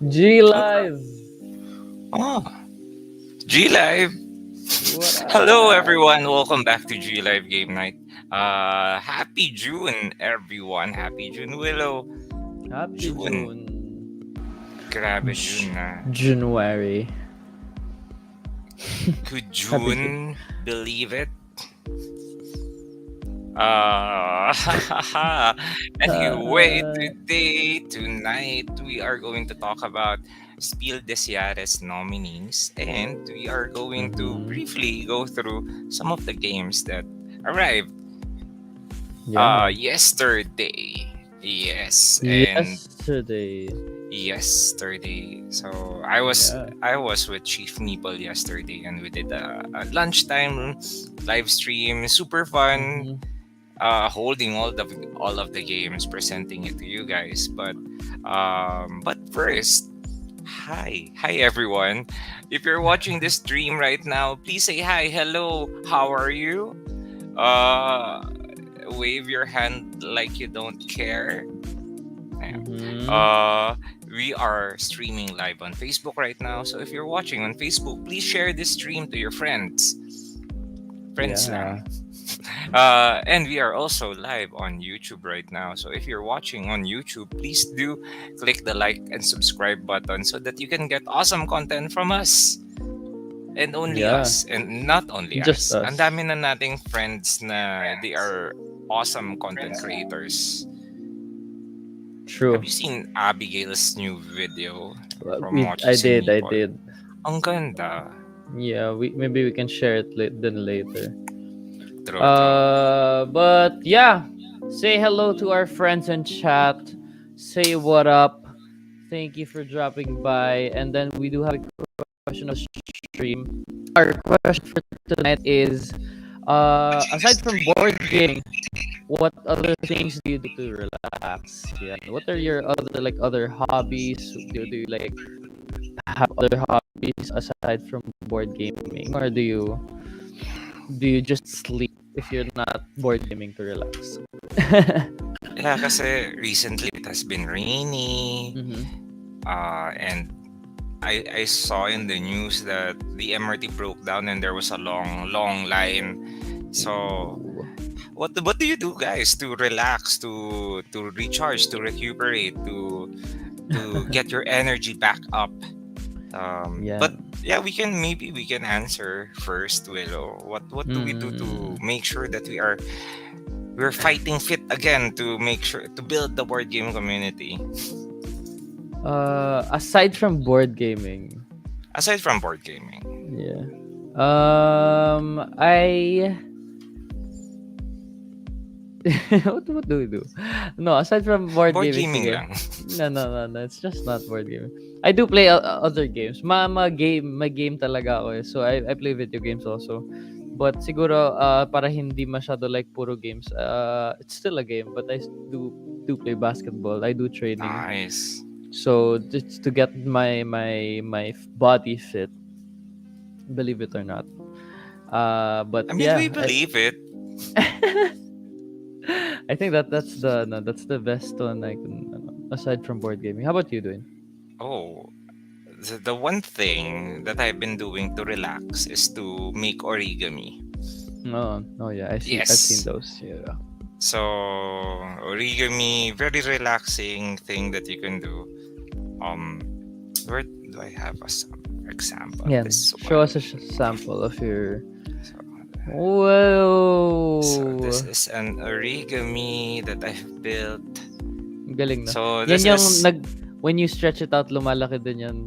GLive. Oh, GLive. What Hello, up? everyone. Welcome back to GLive Game Night. Happy June, everyone. Happy June, Willow. Happy June. June. Grabe, June na. January. Could Happy June. June believe it? Uh, anyway, Uh, tonight, we are going to talk about Spiel des Jahres nominees, and we are going to mhm. briefly go through some of the games that arrived Yeah. yesterday. Yes, and Yesterday. yesterday. So I was Yeah. I was with Chief Meeple yesterday, and we did a lunchtime live stream. Super fun. Mhm. Holding all of the games, presenting it to you guys. But first, hi everyone. If you're watching this stream right now, please say hi, hello, how are you? Uh, Wave your hand like you don't care. Yeah. Mhm. Uh, we are streaming live on Facebook right now. So if you're watching on Facebook, please share this stream to your friends. Friends lang. Yeah. And we are also live on YouTube right now. So if you're watching on YouTube, please do click the like and subscribe button so that you can get awesome content from us. And only Yeah. us. And not only Just us. Ang us. dami na nating friends na they are awesome content creators. Have True. you seen Abigail's new video from We. I Watches and did. I Meeple? did. Ang ganda. Yeah. We can share it then later. True, true. But yeah, say hello to our friends in chat. Say what up. Thank you for dropping by. And then we do have a question of stream. Our question for tonight is, aside from board gaming, what other things do you do to relax? Yeah. What are your other hobbies? Do you like have other hobbies aside from board gaming, or do you just sleep if you're not board gaming to relax? Yeah, kasi recently it has been rainy. Mm-hmm. And I saw in the news that the MRT broke down and there was a long line. So Ooh. what do you do, guys, to relax, to recharge, to recuperate, to get your energy back up? Yeah. But yeah, we can answer first, Willow. What do we do to Mm. make sure that we're fighting fit again, to make sure to build the board game community Aside from board gaming, aside from board gaming? yeah. I what do we do? No, aside from board Board gaming, gaming sige. lang. No. It's just not board gaming. I do play other games. May game talaga ako eh. So I play video games also. But siguro para hindi masyado like puro games. It's still a game, but I do play basketball. I do training. Nice. So just to get my body fit, believe it or not. But I mean, we yeah, believe it. I think that's the best one I can aside from board gaming. How about you doing? Oh, the one thing that I've been doing to relax is to make origami. Oh yeah, I see. I've seen Yes. those. Yeah. So origami, very relaxing thing that you can do. Um, where do I have a some example? Yeah. This Show us one. a sample of your. So, this Whoa. is an origami that I've built. Galing na. So Yan this yung is when you stretch it out, lumalaki din yan.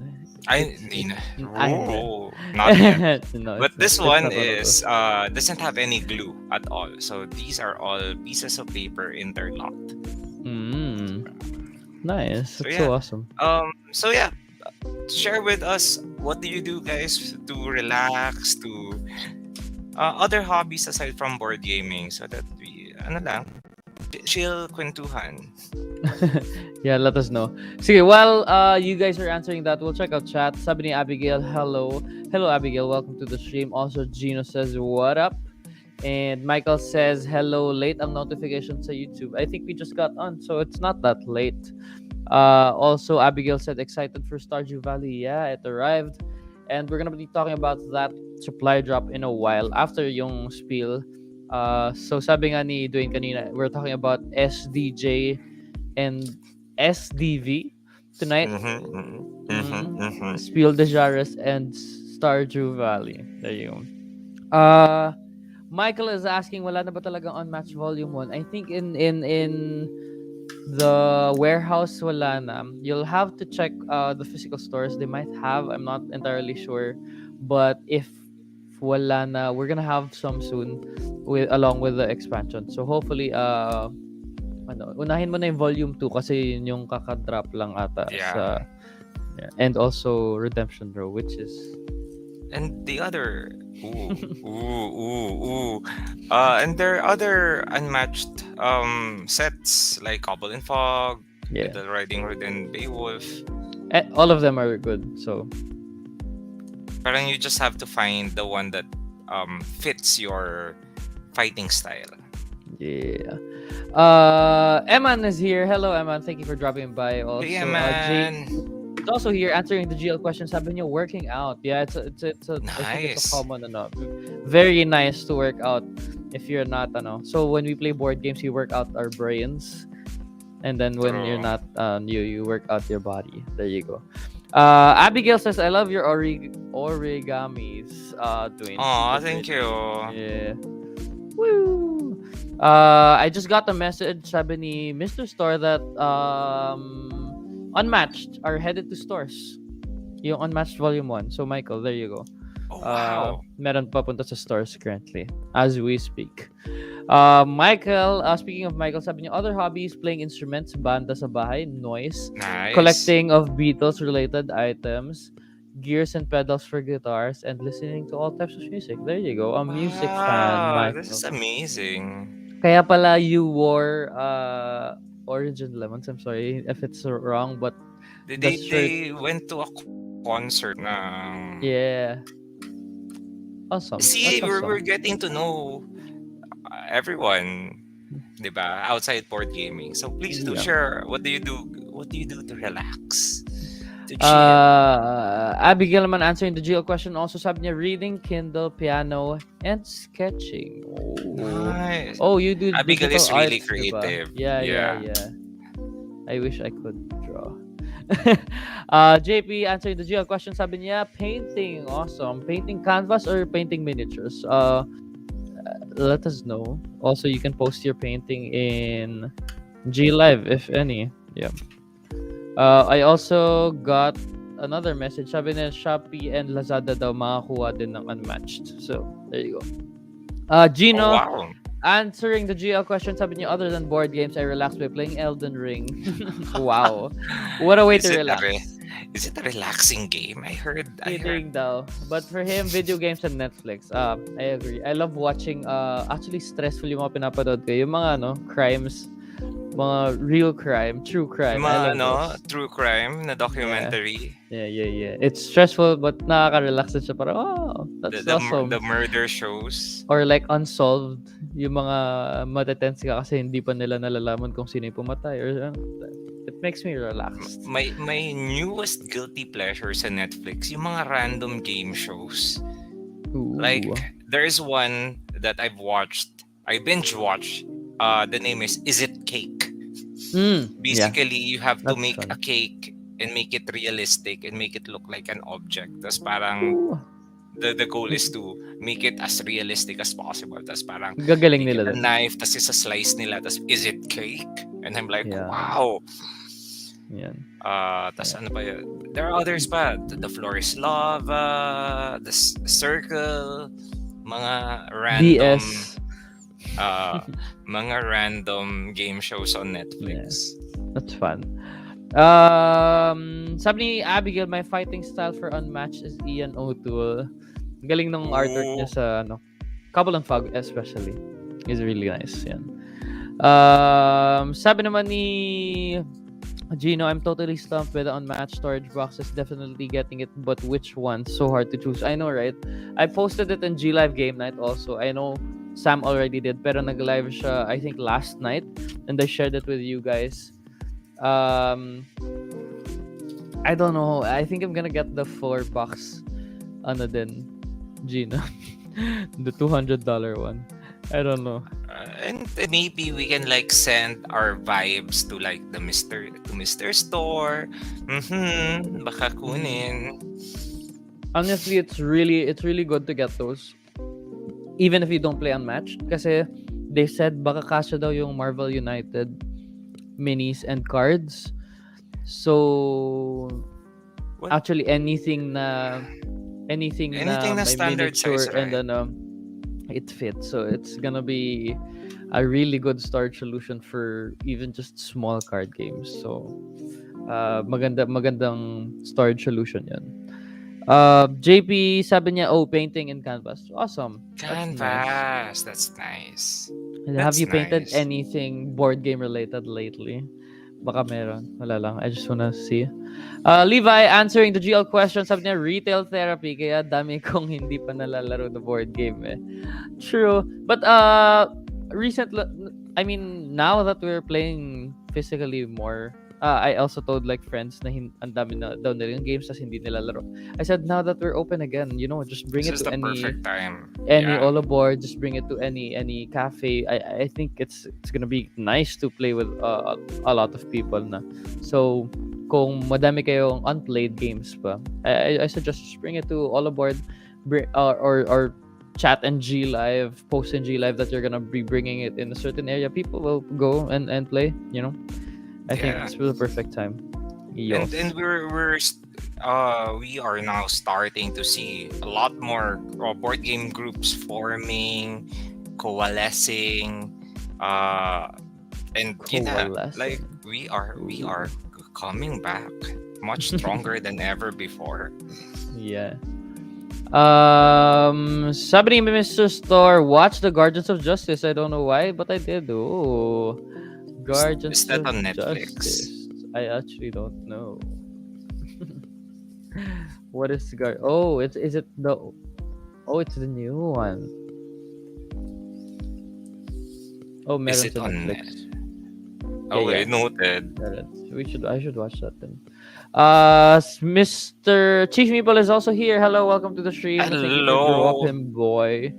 I It's ay hindi. oh, not yet. No, But this it's one not one of those. is doesn't have any glue at all. So these are all pieces of paper interlocked. Mm. Nice. So That's yeah. so awesome. So yeah, share with us, what do you do, guys, to relax, to other hobbies aside from board gaming, so that we ano lang, chill kwentuhan. Yeah, let us know. Sige, while you guys are answering that, we'll check out chat. Sabi ni Abigail, hello. Hello, Abigail. Welcome to the stream. Also, Gino says, what up? And Michael says, hello. Late ang notification sa YouTube. I think we just got on, so it's not that late. Also, Abigail said excited for Stardew Valley. Yeah, it arrived. And we're gonna be talking about that supply drop in a while after yung spiel. So sabi nga ni Dwayne kanina, we're talking about SDJ and SDV tonight. Mm-hmm, mm-hmm, mm-hmm. Spiel de Jahres and Stardew Valley. There you go. Uh, Michael is asking, wala na ba talagang Unmatched Volume 1? I think in the warehouse wala na. You'll have to check the physical stores. They might have. I'm not entirely sure. But if wala na, we're gonna have some soon along with the expansion. So hopefully unahin mo na yung volume 2 kasi yun yung kakadrop lang ata Yeah. and also Redemption Row, which is And the other, ooh, ooh, ooh, ooh. And there are other unmatched sets like Cobble and Fog, yeah. Little Riding Hood and Beowulf. All of them are good. So Parang you just have to find the one that fits your fighting style. yeah. Eman is here. Hello, Eman. Thank you for dropping by. Also, Yeah, Jay man. is also here answering the GL question. Sabi niyo, working out. Yeah, it's a I think it's Nice. a common very nice to work out if you're not So when we play board games, we work out our brains, and then when you're True. not you work out your body. There you go. Abigail says, I love your origamis. Doing Aw, super thank pretty. you. Yeah. Woo! I just got a message, sabi ni Mr. Store, that Unmatched are headed to stores. Yung Unmatched Volume 1. So, Michael, there you go. Oh, wow. Meron papunta sa stores currently as we speak. Michael, speaking of Michael, sabi niya, other hobbies, playing instruments, banda sa bahay, noise, Nice. collecting of Beatles-related items, gears and pedals for guitars, and listening to all types of music. There you go. A music fan, Wow, this Michael. is amazing. Kaya pala you wore Orange and Lemons. I'm sorry if it's wrong, but the shirt. They went to a concert ng... Yeah. Awesome. See, That's we're awesome. getting to know everyone, diba? Outside board gaming. So please do Yeah. share. What do you do? What do you do to relax? To chill? Abigail naman answering the GL question also, sabi niya reading, Kindle, piano, and sketching. Nice. You do Abigail digital is really arts, diba? creative. Yeah. I wish I could draw. JP answering the GL question, sabi niya painting. Awesome. Painting canvas or painting miniatures? Let us know. Also, you can post your painting in GLive if any. Yeah. I also got another message. Sabi niya, Shopee and Lazada daw makakuha din ng Unmatched. So, there you go. Gino, Oh, wow. answering the GL question, sabi niya, other than board games, I relax by playing Elden Ring. Wow. What a way to relax. Is it a relaxing game? I heard. Kidding daw. But for him, video games and Netflix. I agree. I love watching, actually stressful yung mga pinapanood ko. Yung mga, crimes, mga real crime, true crime. I love those. True crime na documentary. Yeah. It's stressful but nakaka-relax din siya. Parang, that's awesome. The murder shows. Or like Unsolved, yung mga matetense ka kasi hindi pa nila nalalaman kung sino yung pumatay. Or, it makes me relaxed. My newest guilty pleasure sa Netflix, yung mga random game shows. Ooh. Like, there's one that I've watched. I binge watched. The name is It Cake? Basically, you have to make a cake and make it realistic and make it look like an object. Tapos parang the goal is to make it as realistic as possible. Tapos parang gagaling nila a knife, tapos isa-slice nila, tapos is it cake? And I'm like, wow. Yan. Tapos ano pa yun? There are others pa. The Floor is Lava, the Circle, mga random DS. Mga random game shows on Netflix. That's fun. Sabi ni Abigail, my fighting style for Unmatched is Ian O'Toole. Galing ng artwork niya sa Cobble and Fog especially. Is really nice. Yan. Sabi naman ni Gino, I'm totally stumped by the Unmatched storage boxes. Definitely getting it, but which one? So hard to choose. I know, right? I posted it in GLive Game Night also. I know Sam already did, pero nag-live siya, I think, last night. And I shared it with you guys. Um, I don't know. I think I'm gonna get the 4 box ano din, Gina. The $200 one. I don't know. And maybe we can like send our vibes to like the Mr. Store. Baka kunin. Honestly, it's really good to get those. Even if you don't play Unmatched. Kasi they said baka kasya daw yung Marvel United minis and cards. So, What? actually, anything na Anything na may standard size, miniature and right? then it fits. So it's gonna be a really good storage solution for even just small card games. So magandang storage solution yan. JP sabi niya, oh, painting in canvas. Awesome. That's nice. Canvas. That's nice. And have That's you painted nice. anything board game related lately? Baka meron. Wala lang. I just wanna see. Levi answering the GL question, sabi niya retail therapy kaya dami kong hindi pa nalalaro the board game eh. True. But recently, I mean, now that we're playing physically more, I also told like friends na ang dami na daw nila yung games tas hindi nila laro. I said now that we're open again, just bring This it is to the perfect time. any Yeah. Ola board, just bring it to any cafe. I think it's gonna be nice to play with a lot of people na. So kung madami kayong unplayed games pa, I suggest just bring it to Ola board, or chat and GLive, post in GLive that you're gonna be bringing it in a certain area. People will go and play. I think Yeah. it's the perfect time. And Yes. we are now starting to see a lot more board game groups forming, coalescing, and like Coalescing. we are coming back much stronger than ever before. Yeah. Sabi ni Mr. Store, watch the Guardians of Justice. I don't know why, but I did. Oh, Guardians Is that of on Netflix? Justice. I actually don't know. What is Oh, is it the? Oh, it's the new one. Oh, Is meron it sa on Netflix. Okay, Yeah. noted. I should watch that then. Mr. Chief Meeple is also here. Hello, welcome to the stream. Thank you for Hello. dropping, boy.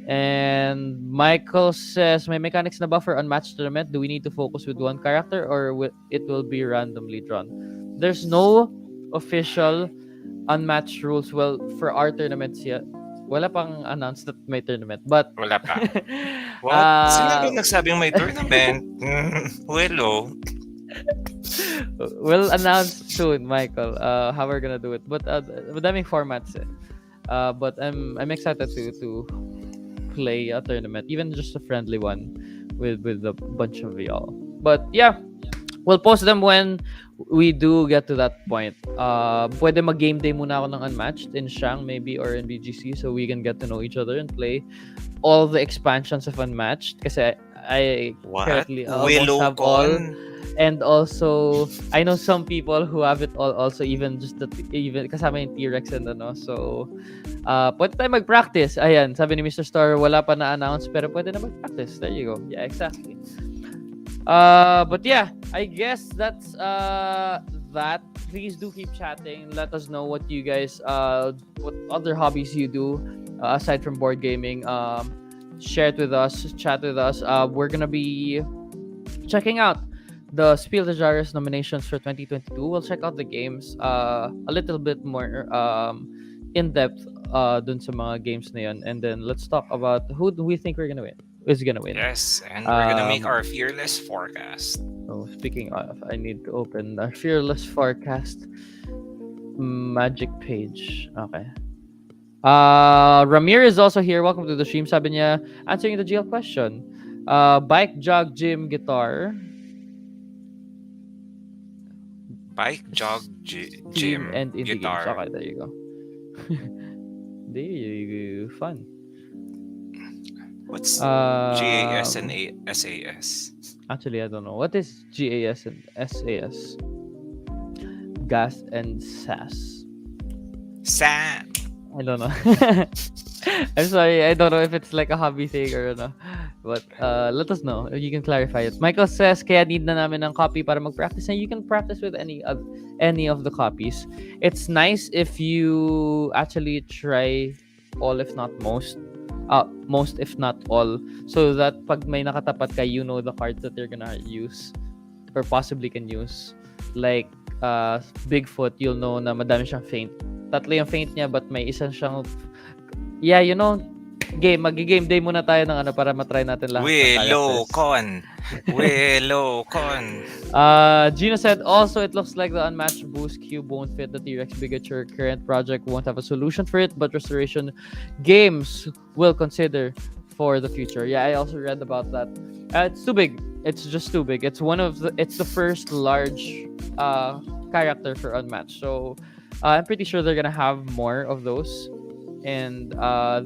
And Michael says, may mechanics na ba for unmatched tournament? Do we need to focus with one character or it will be randomly drawn? There's no official unmatched rules. Well, for our tournaments yet, wala pang announced that may tournament. But Wala pa. What? Sino ba nagsabing may tournament? Hello. We'll announce soon, Michael, how we're gonna do it. But madaming formats eh. But I'm excited to play a tournament, even just a friendly one with a bunch of y'all. But yeah, we'll post them when we do get to that point. Pwede mag-game day muna ako ng Unmatched in Shang maybe or in BGC so we can get to know each other and play all the expansions of Unmatched kasi I What? currently almost have all. And also, I know some people who have it all also, even kasama yung T-Rex and ano. So, pwede tayo mag-practice. Ayan, sabi ni Mr. Star, wala pa na-announce pero pwede na mag-practice. There you go. Yeah, exactly. But yeah, I guess that's that. Please do keep chatting. Let us know what you guys, what other hobbies you do aside from board gaming. Share it with us, chat with us. We're gonna be checking out the Spiel the Jahres nominations for 2022. We'll check out the games a little bit more in depth dun sa mga games na yun. And then let's talk about who do we think is gonna win. Yes, and we're gonna make our fearless forecast. Oh, speaking of, I need to open our fearless forecast magic page. Okay. Ramir is also here. Welcome to the stream. Sabi niya, answering the GL question. Bike, jog, gym, guitar. Bike, jog, gym, and indie guitar. games. Okay, there you go. There you go. Fun. What's GAS and SAS? Actually, I don't know. What is GAS and SAS? Gas and SAS. I don't know. I'm sorry. I don't know if it's like a hobby thing or no. But let us know if you can clarify it. Michael says, kaya need na namin ng copy para mag-practice. And you can practice with any of the copies. It's nice if you actually try all, if not most. Most if not all. So that pag may nakatapat ka, you know the cards that you're gonna use. Or possibly can use. Like, Bigfoot, you'll know na madami siyang feint. Tatlo yung feint niya, but may isa siyang... Yeah, Magi-game day muna tayo ng para matry natin lahat ng characters. Willow Con. Gino said, also, it looks like the unmatched boost cube won't fit the T-Rex Bigature. Current project won't have a solution for it, but restoration games will consider for the future. Yeah, I also read about that. It's too big. It's just too big. It's the first large character for Unmatched. So I'm pretty sure they're gonna have more of those, and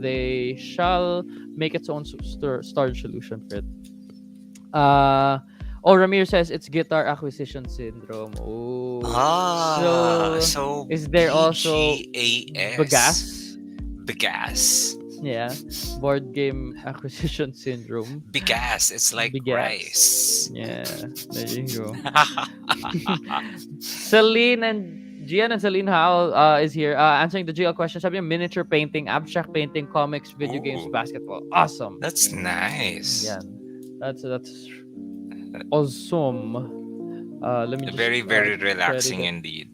they shall make its own storage solution for it. Ramir says it's guitar acquisition syndrome. So is there also BGAS? BGAS. Yeah, board game acquisition syndrome. BGAS, it's like rice. Yeah, there you go. Celine and Gian and Celine Howell is here answering the GL question. Sabi niya, miniature painting, abstract painting, comics, video games, basketball. Awesome. That's nice. Yeah, that's awesome. Let me just very relaxing indeed.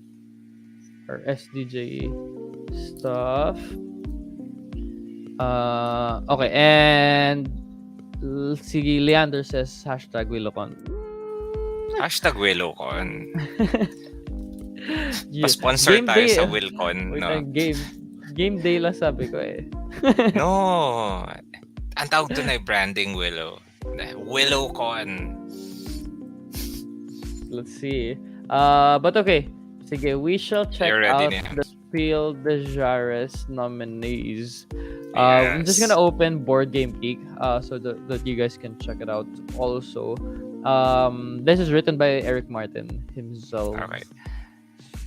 Our SDJ stuff. Okay, and si Leander says #WillowCon. #WillowCon. Pa-sponsor tayo sa Willcon. No? Game day lang sabi ko eh. No. Ang tawag doon ay branding Willow. WillowCon. Let's see. But okay. Sige, we shall check out the Spiel the Jahres nominees. I'm just gonna open Board Game Geek so that you guys can check it out also. This is written by Eric Martin himself. All right.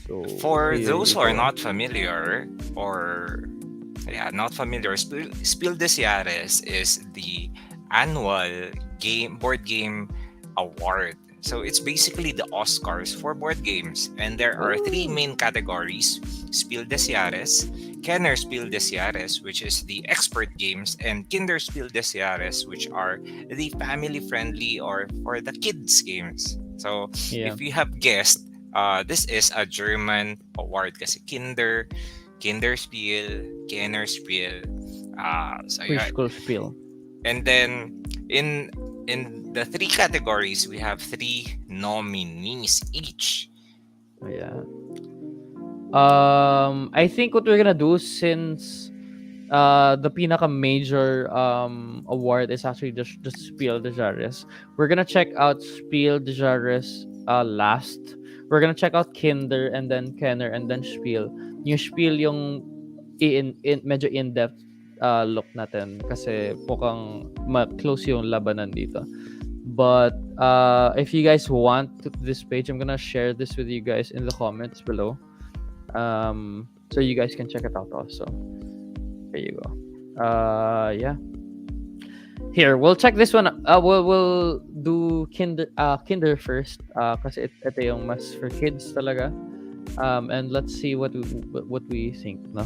So for those who are not familiar Spiel des Jahres is the annual board game award. So it's basically the Oscars for board games, and there are three main categories: Spiel des Jahres, Kenner Spiel des Jahres, which is the expert games, and Kinder Spiel des Jahres, which are the family-friendly or for the kids games. So if you have guessed, this is a German award kasi Kinder Spiel, Kenner Spiel, Preschool Spiel. And then in the three categories, we have three nominees each. Yeah. I think what we're gonna do, since the pinaka major award is actually just Spiel des Jahres, we're gonna check out Spiel des Jahres last. We're gonna check out Kinder and then Kenner and then Spiel. Yung Spiel yung medyo in-depth look natin kasi mukhang close yung labanan dito. But if you guys want this page, I'm gonna share this with you guys in the comments below, so you guys can check it out also. There you go. Yeah. Here, we'll check this one. We'll do Kinder first, kasi ito yung mas for kids talaga. And let's see what we think, no?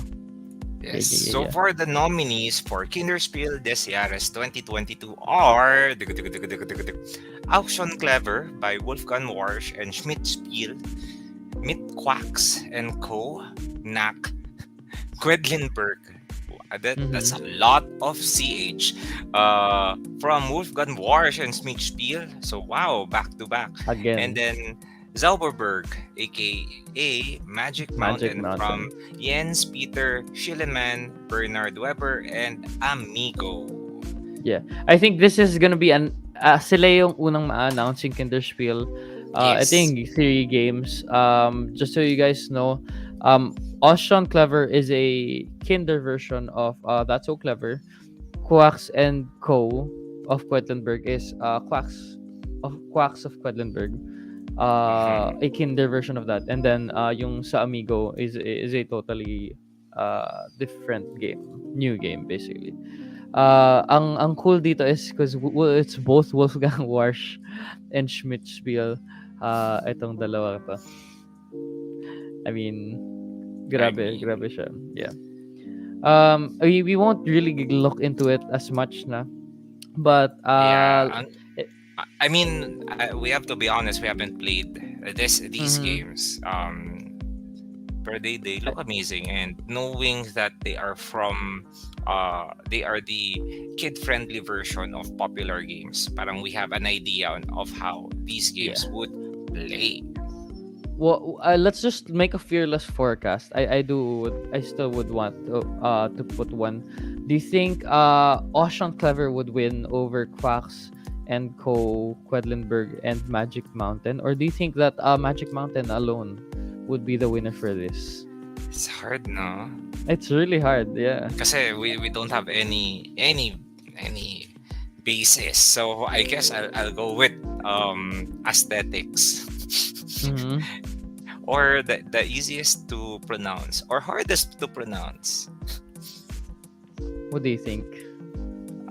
Yes. So for the nominees for Kinderspiel des Jahres 2022 are Auction Clever by Wolfgang Warsch and Schmidt Spiel, Mit Quacks and Co. Knack, Quedlinburg. That's a lot of CH. From Wolfgang Warsch and Schmidt Spiel. So wow, back to back. Again. And then Zauberberg, aka Magic Mountain, from Jens Peter Schillemann, Bernard Weber, and Amigo. Yeah, I think this is gonna be sila yung unang ma-announce yung Kinderspiel. I think 3 games. Just so you guys know, Auction Clever is a Kinder version of That's So Clever. Quacks and Co. of Quedlinburg is Quacks of Quedlinburg. A Kinder version of that, and then yung sa Amigo is a totally different game, new game basically. Ang cool dito is because it's both Wolfgang Warsch and Schmidt Spiel. Itong dalawa to. I mean, I grabe agree. siya. Yeah. We won't really look into it as much na, but Yeah, it, I mean, we have to be honest. We haven't played these mhm, games. But they I- look amazing, and knowing that they are the kid-friendly version of popular games. Parang we have an idea of how these yeah. games would play. Well, let's just make a fearless forecast. I still would want to put one. Do you think Ocean Clever would win over Quacks and Co, Quedlinburg and Magic Mountain, or do you think that Magic Mountain alone would be the winner for this? It's hard, no? It's really hard, yeah. Kasi we don't have any basis. So I guess I'll go with aesthetics. Mm-hmm. Or the easiest to pronounce or hardest to pronounce. What do you think?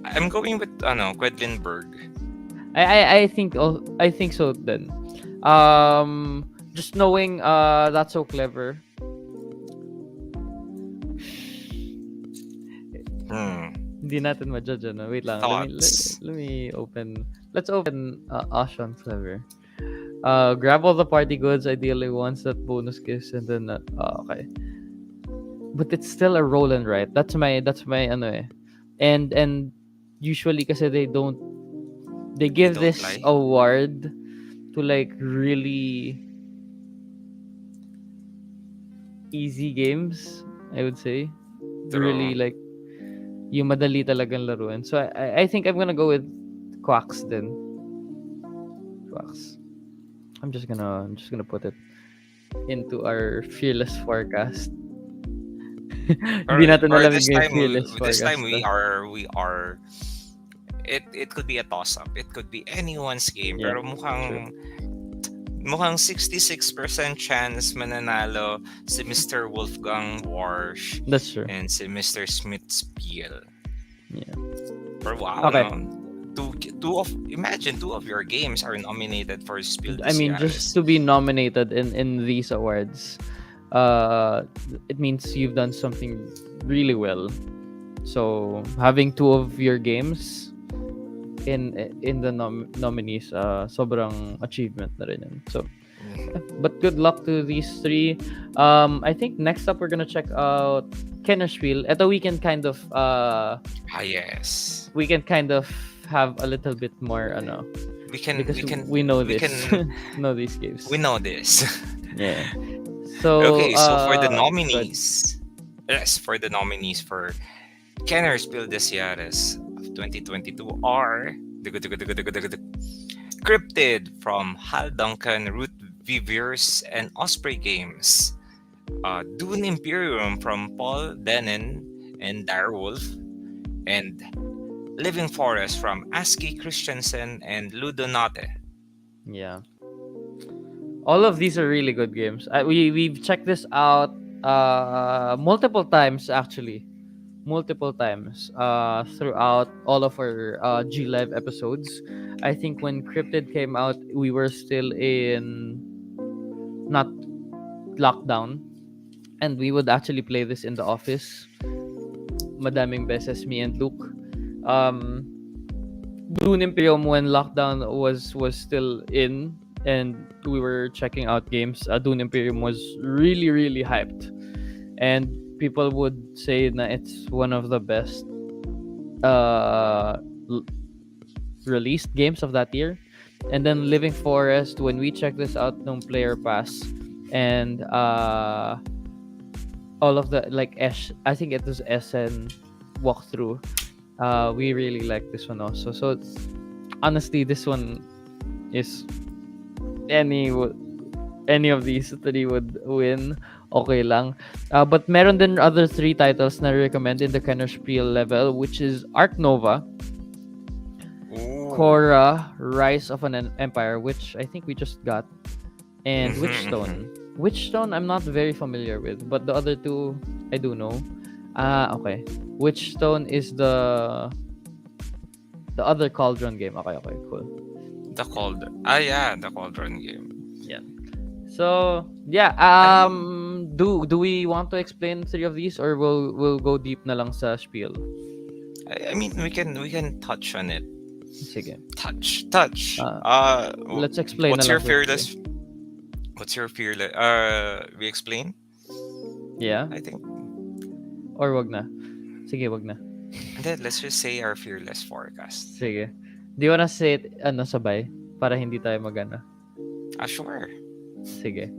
I'm going with Quedlinburg. I think so then. Just knowing that's so clever. Hmm. Hindi natin ma-judge, ano? Wait lang. Thoughts. Let me open. Let's open Ocean Clever. Grab all the party goods, ideally ones that bonus gifts, and then okay. But it's still a roll and write. That's my ano eh. And usually kasi they They give don't this lie. award to like really easy games, I would say. True. Really like yung madali talagang laruin. So I think I'm gonna go with Quacks then. Quacks. I'm just gonna put it into our fearless forecast. Hindi natin Or alam this yung time fearless this time forecast to. we are it could be a toss up. It could be anyone's game Yeah, pero true. mukhang 66% chance mananalo si Mr. Wolfgang Warsch That's true. and si Mr. Smith Spiel. Yeah. Pero wow, Okay. no? Imagine two of your games are nominated for Spiel I des mean, just Jahres. to be nominated in these awards, it means you've done something really well. So having two of your games in the nominees, sobrang achievement na rin yun. So, but good luck to these three. I think next up we're gonna check out Kennerspiel. Ito Yes. we can kind of have a little bit more because we know we this can know these games. we know this. Yeah. So Okay, so for the good. nominees, yes, for the nominees for Kenner Spiel des Jahres of 2022 are Cryptid from Hal Duncan, Ruth Viviers, and Osprey Games. Dune Imperium from Paul Dennen and Direwolf, and Living Forest from Aski Christensen and Ludonate. Yeah. All of these are really good games. We've checked this out multiple times actually. Multiple times throughout all of our GLive episodes. I think when Cryptid came out, we were still in not lockdown, and we would actually play this in the office. Madaming beses, me and Luke. Dune Imperium, when lockdown was still in and we were checking out games, Dune Imperium was really hyped, and people would say that it's one of the best uh l- released games of that year. And then Living Forest, when we checked this out no player pass, and all of the like I think it was SN walkthrough, we really like this one also. So honestly, this one is any any of these three would win, okay lang. But meron din other three titles na recommend in the Kenner Spiel level, which is Arc Nova, Ooh. Korra, Rise of an Empire, which I think we just got, and Mhm, mhm. Witchstone. Witchstone I'm not very familiar with, but the other two I do know. Okay. Which stone is the other cauldron game? Okay, okay, cool. The Cauldron game. Yeah. So yeah, I'm do we want to explain three of these, or we'll go deep na lang sa spiel? I mean, we can touch on it. Sige. Touch. Uh, let's explain na What's your lang sa three. fearless? What's your fearless? We explain. Yeah, I think. or wag na. Sige, wag na. And then let's just say our fearless forecast. Sige. Do you wanna say it sabay para hindi tayo magana? Sure. Sige.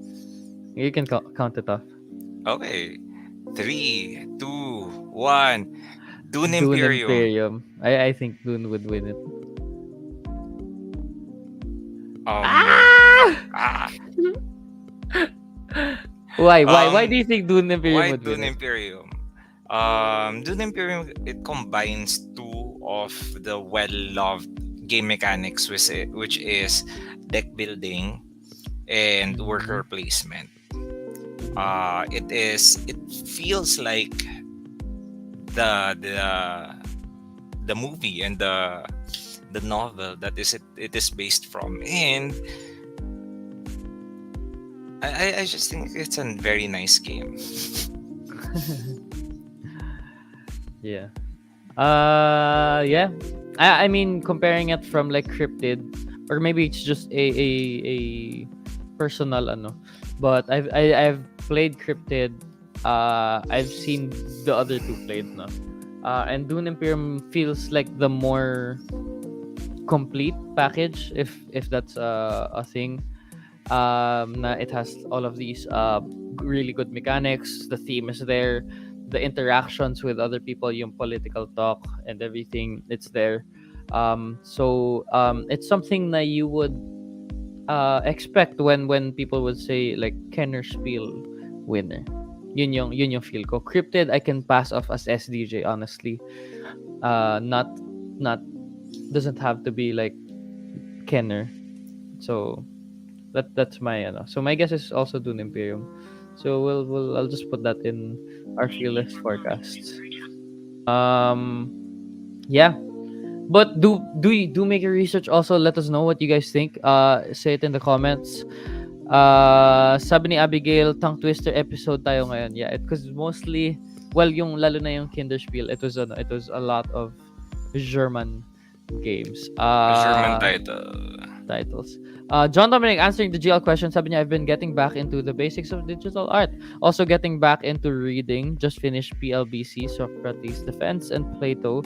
You can count it off. Okay. 3, 2, 1. Dune Dune Imperium. Imperium. I think Dune would win it. Ah! Why do you think Dune Imperium Why would Dune win it? Imperium? Dune Imperium, it combines two of the well-loved game mechanics, which is deck building and worker placement. It feels like the movie and the novel that it is based from, and I just think it's a very nice game. Yeah. Yeah. I mean, comparing it from like Cryptid, or maybe it's just a personal ano. But I've played Cryptid. I've seen the other two played no. And Dune Imperium feels like the more complete package, if that's a thing. Na it has all of these really good mechanics. The theme is there. The interactions with other people, yung political talk and everything, it's there. So it's something that you would expect when people would say like Kenner Spiel winner. Yun yung feel ko. Cryptid I can pass off as SDJ honestly. Not doesn't have to be like Kenner. So that's my so my guess is also Dune Imperium. So I'll just put that in our fearless forecasts. Yeah. But do make your research also. Let us know what you guys think. Say it in the comments. Sabi ni Abigail, tongue twister episode tayo ngayon. Yeah, because mostly, well, yung lalo na yung Kinderspiel, it was a lot of German games. German Titles. John Dominic answering the GL question. Sabi niya, I've been getting back into the basics of digital art. Also getting back into reading. Just finished PLBC, Socrates Defense, and Plato.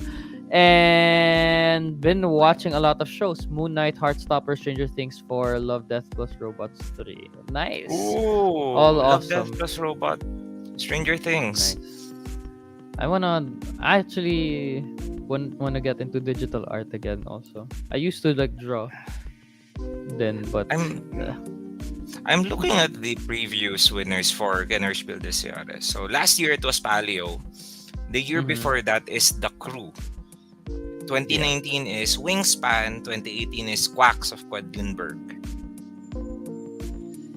And been watching a lot of shows. Moon Knight, Heartstopper, Stranger Things 4, Love, Death plus Robots 3. Nice. Ooh, All Love, awesome. Death plus Robot. Stranger Things. Nice. I actually wanna get into digital art again also. I used to like draw then, but I'm looking at the previous winners for Kennerspiel this year. So last year it was Paleo. The year before that is The Crew. 2019 is Wingspan. 2018 is Quacks of Quedlinburg.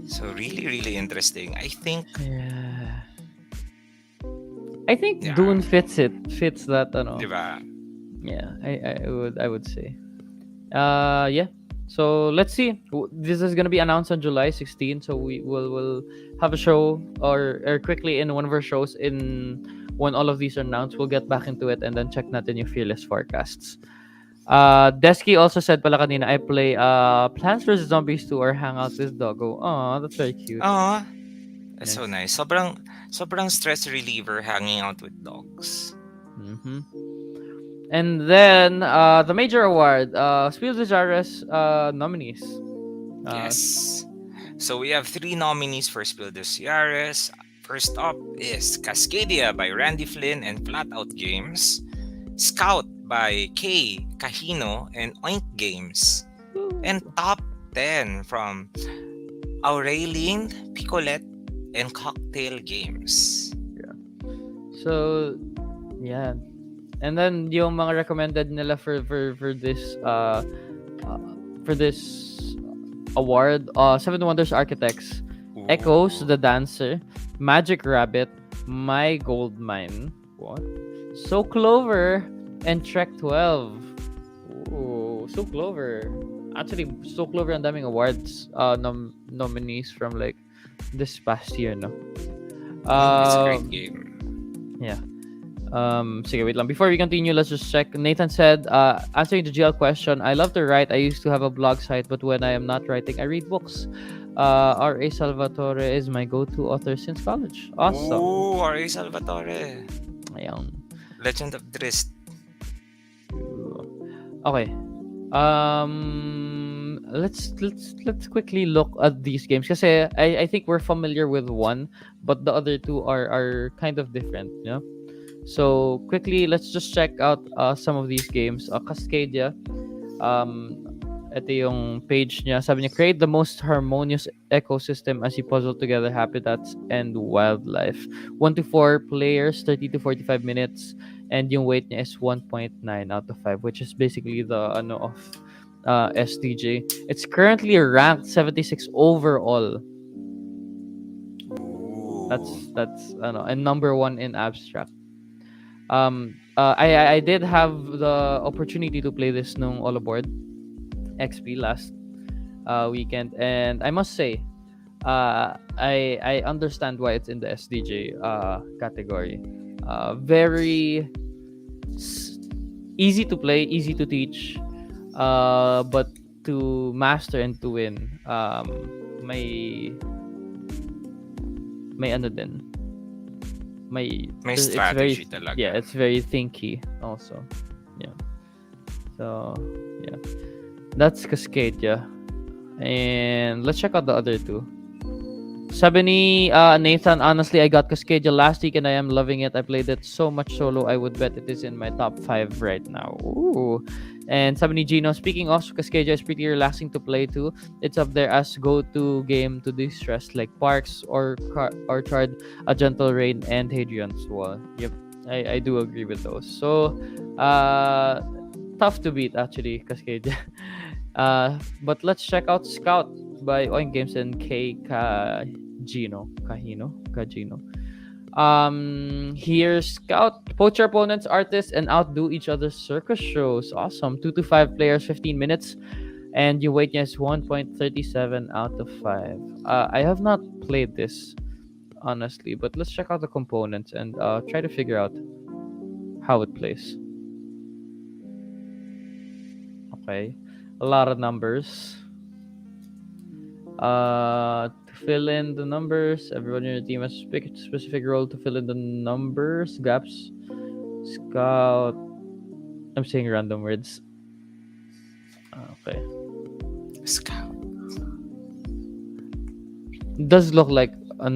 So really, really interesting. I think Dune fits that ano. Diba? Yeah, I would say. Yeah. So let's see. This is gonna be announced on July 16. So we'll have a show or quickly in one of our shows in when all of these are announced. We'll get back into it and then check natin yung fearless forecasts. Desky also said pala kanina, I play Plants vs Zombies 2 or Hangout with Doggo. Oh, that's very cute. That's so nice. Sobrang stress reliever hanging out with dogs. And then the major award, Spiel des Jahres nominees. Yes. So we have 3 nominees for Spiel des Jahres. First up is Cascadia by Randy Flynn and Flatout Games. Scout by Kay Kahino and Oink Games. And top 10 from Aurelien Picolet and Cocktail Games. Yeah. So, yeah. And then yung mga recommended nila for this award, Seven Wonders Architects, Echoes the Dancer, Magic Rabbit, My Gold Mine, What? So Clover and Trek 12. Ooh, So Clover. Actually, So Clover ang daming awards nominees from like this past year, no? It's a great Um, game. yeah. Sige, wait lang. Before we continue, let's just check. Nathan said, answering the GL question, I love to write. I used to have a blog site, but when I am not writing, I read books. R.A. Salvatore is my go-to author since college. Awesome. Ooh, R.A. Salvatore. Ayan. Legend of Drizzt. Okay. Let's quickly look at these games kasi I think we're familiar with one, but the other two are kind of different, you know? So quickly, let's just check out some of these games. Cascadia, um, ito yung page niya. Sabi niya, create the most harmonious ecosystem as you puzzle together habitats and wildlife. 1 to 4 players, 30 to 45 minutes. And yung weight niya is 1.9 out of 5, which is basically the of STJ. It's currently ranked 76 overall. Ooh. That's and number 1 in abstract. I did have the opportunity to play this nung All Aboard XP last weekend, and I must say, I understand why it's in the SDJ category. Very easy to play, easy to teach, but to master and to win, may ano din, May it's very, strategy talaga. yeah, it's very thinky also. Yeah. So yeah, that's Cascadia. And let's check out the other two. Sabi ni Nathan, honestly, I got Cascadia last week and I am loving it. I played it so much solo, I would bet it is in my top 5 right now. Ooh. And sabi ni Gino, speaking of, Cascadia is pretty relaxing to play too. It's up there as go-to game to de-stress, like Parks or Orchard, A Gentle Rain, and Hadrian's Wall. Yep, I do agree with those. So, tough to beat actually, Cascadia. But let's check out Scout by Oink Games and Kajino. Here, Scout, poach your opponents, artists, and outdo each other's circus shows. Awesome. 2 to 5 players, 15 minutes, and your weight is 1.37 out of 5. I have not played this, honestly, but let's check out the components and try to figure out how it plays. Okay. A lot of numbers. To fill in the numbers, everyone in your team has a specific role to fill in the numbers, gaps. Scout. I'm saying random words. Okay. Scout. It does look like a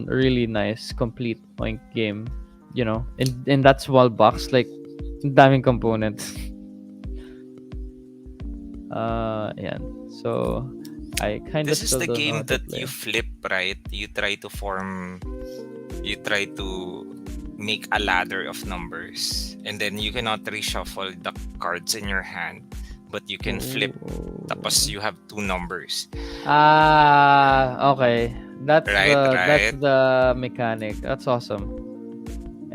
really nice, complete point game. You know, in that small box, like daming components. Yeah. So I kind This of is still the don't know game how to that play. you flip, right? You try to make a ladder of numbers, and then you cannot reshuffle the cards in your hand, but you can flip. Tapos you have 2 numbers. Okay. That's Right. the mechanic. That's awesome.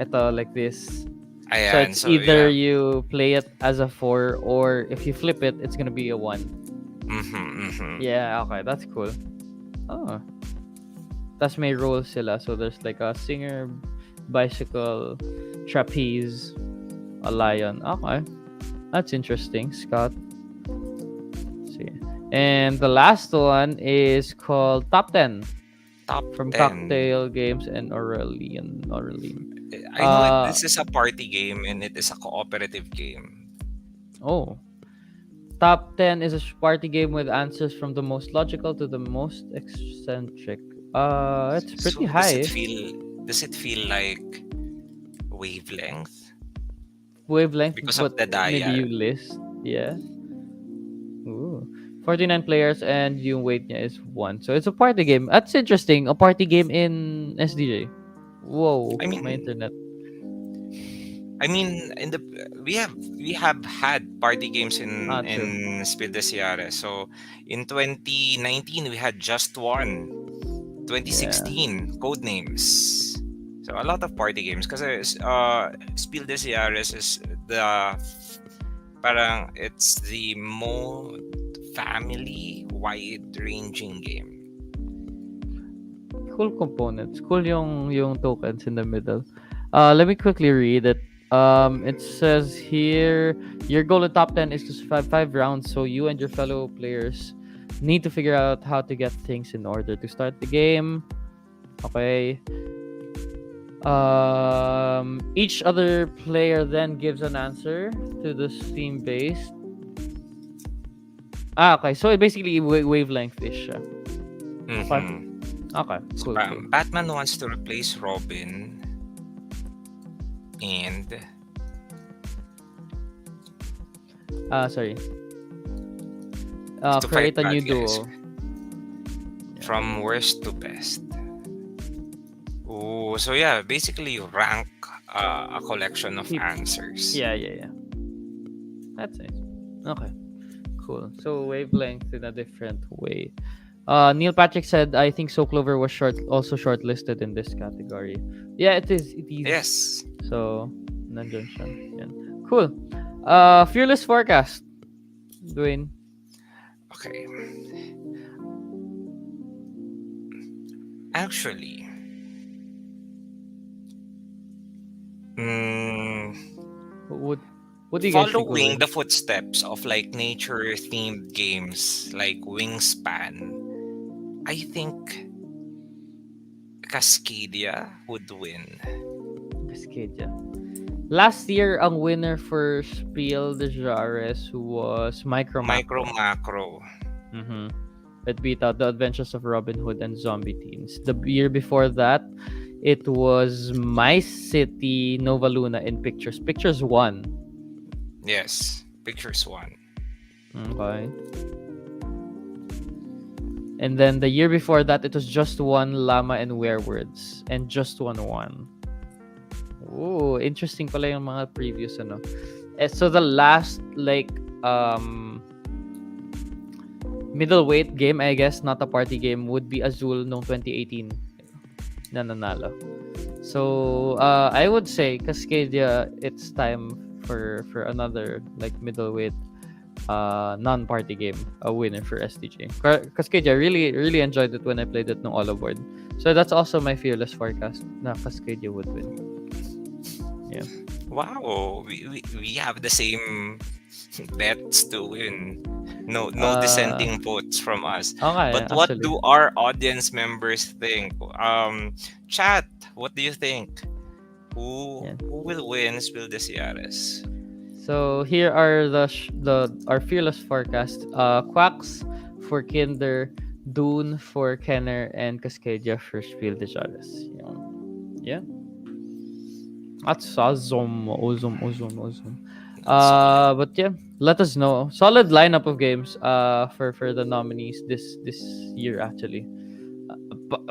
Ito like this. So Ayan, it's so either yeah. you play it as a 4 or if you flip it, it's gonna be a 1. Yeah, okay, that's cool. Oh. Tas may roles sila. So there's like a singer, bicycle, trapeze, a lion. Okay. That's interesting, Scott. See. And the last one is called Top 10 Top from 10. Cocktail Games and Aurelian. I know this is a party game and it is a cooperative game. Oh. Top 10 is a party game with answers from the most logical to the most eccentric. It's pretty So high. does it feel like wavelength? Wavelength, Because of but the maybe you dial. list. Yeah. Ooh. 49 players and yung weight niya is 1. So it's a party game. That's interesting. A party game in SDJ. Whoa, I my mean, internet. in the we have had party games True. in Spiel des Jahres. So in 2019 we had just one. Yeah. 2016 Codenames. So a lot of party games because Spiel des Jahres is the parang it's the most family wide ranging game. Cool components. Cool yung tokens in the middle. Let me quickly read it. It says here your goal in top 10 is to survive 5 rounds, so you and your fellow players need to figure out how to get things in order to start the game. Okay. Each other player then gives an answer to the theme based. Okay. So it basically wavelength ish. Okay. Mhm. Okay. So, Cool. Cool. Batman wants to replace Robin and Sorry. to Create fight a new bad guys duo. from worst to best. Oh, so yeah, basically you rank a collection of Keep- answers. Yeah. That's nice. Okay. Cool. So wavelength in a different way. Neil Patrick said, "I think So Clover was also shortlisted in this category." Yeah, it is. It is. Yes. So, nandyan siya. Yan. Cool. Fearless forecast. Dwayne. Okay. Actually, mm, What do you guys think will following win? the footsteps of like nature themed games like Wingspan, I think Cascadia would win. Cascadia. Last year, ang winner for Spiel des Jahres was Micro Micro Macro. Macro. Mm-hmm. It beat out The Adventures of Robin Hood and Zombie Teens. The year before that, it was My City Nova Luna in Pictures. Pictures won. Yes, Pictures one. Okay. And then the year before that, it was Just One Llama and Werewords. And Just One won. Ooh, interesting pala yung mga previews, ano. So the last, like, middleweight game, I guess, not a party game, would be Azul noong 2018 na nanalo. So, I would say, Cascadia, it's time for another, like, middleweight non-party game, a winner for SDJ. Cascadia, really enjoyed it when I played it no all aboard. So that's also my fearless forecast na Cascadia would win. Yeah. Wow, we have the same bets to win. No dissenting votes from us. Okay, But what actually. do our audience members think? Chat, what do you think? Who Yeah. who will win Spiel des Jahres? So here are our fearless forecast. Quacks for Kinder, Dune for Kenner, and Cascadia for Spiel des Jahres. Yeah. That's awesome. But yeah, let us know. Solid lineup of games for the nominees this year actually.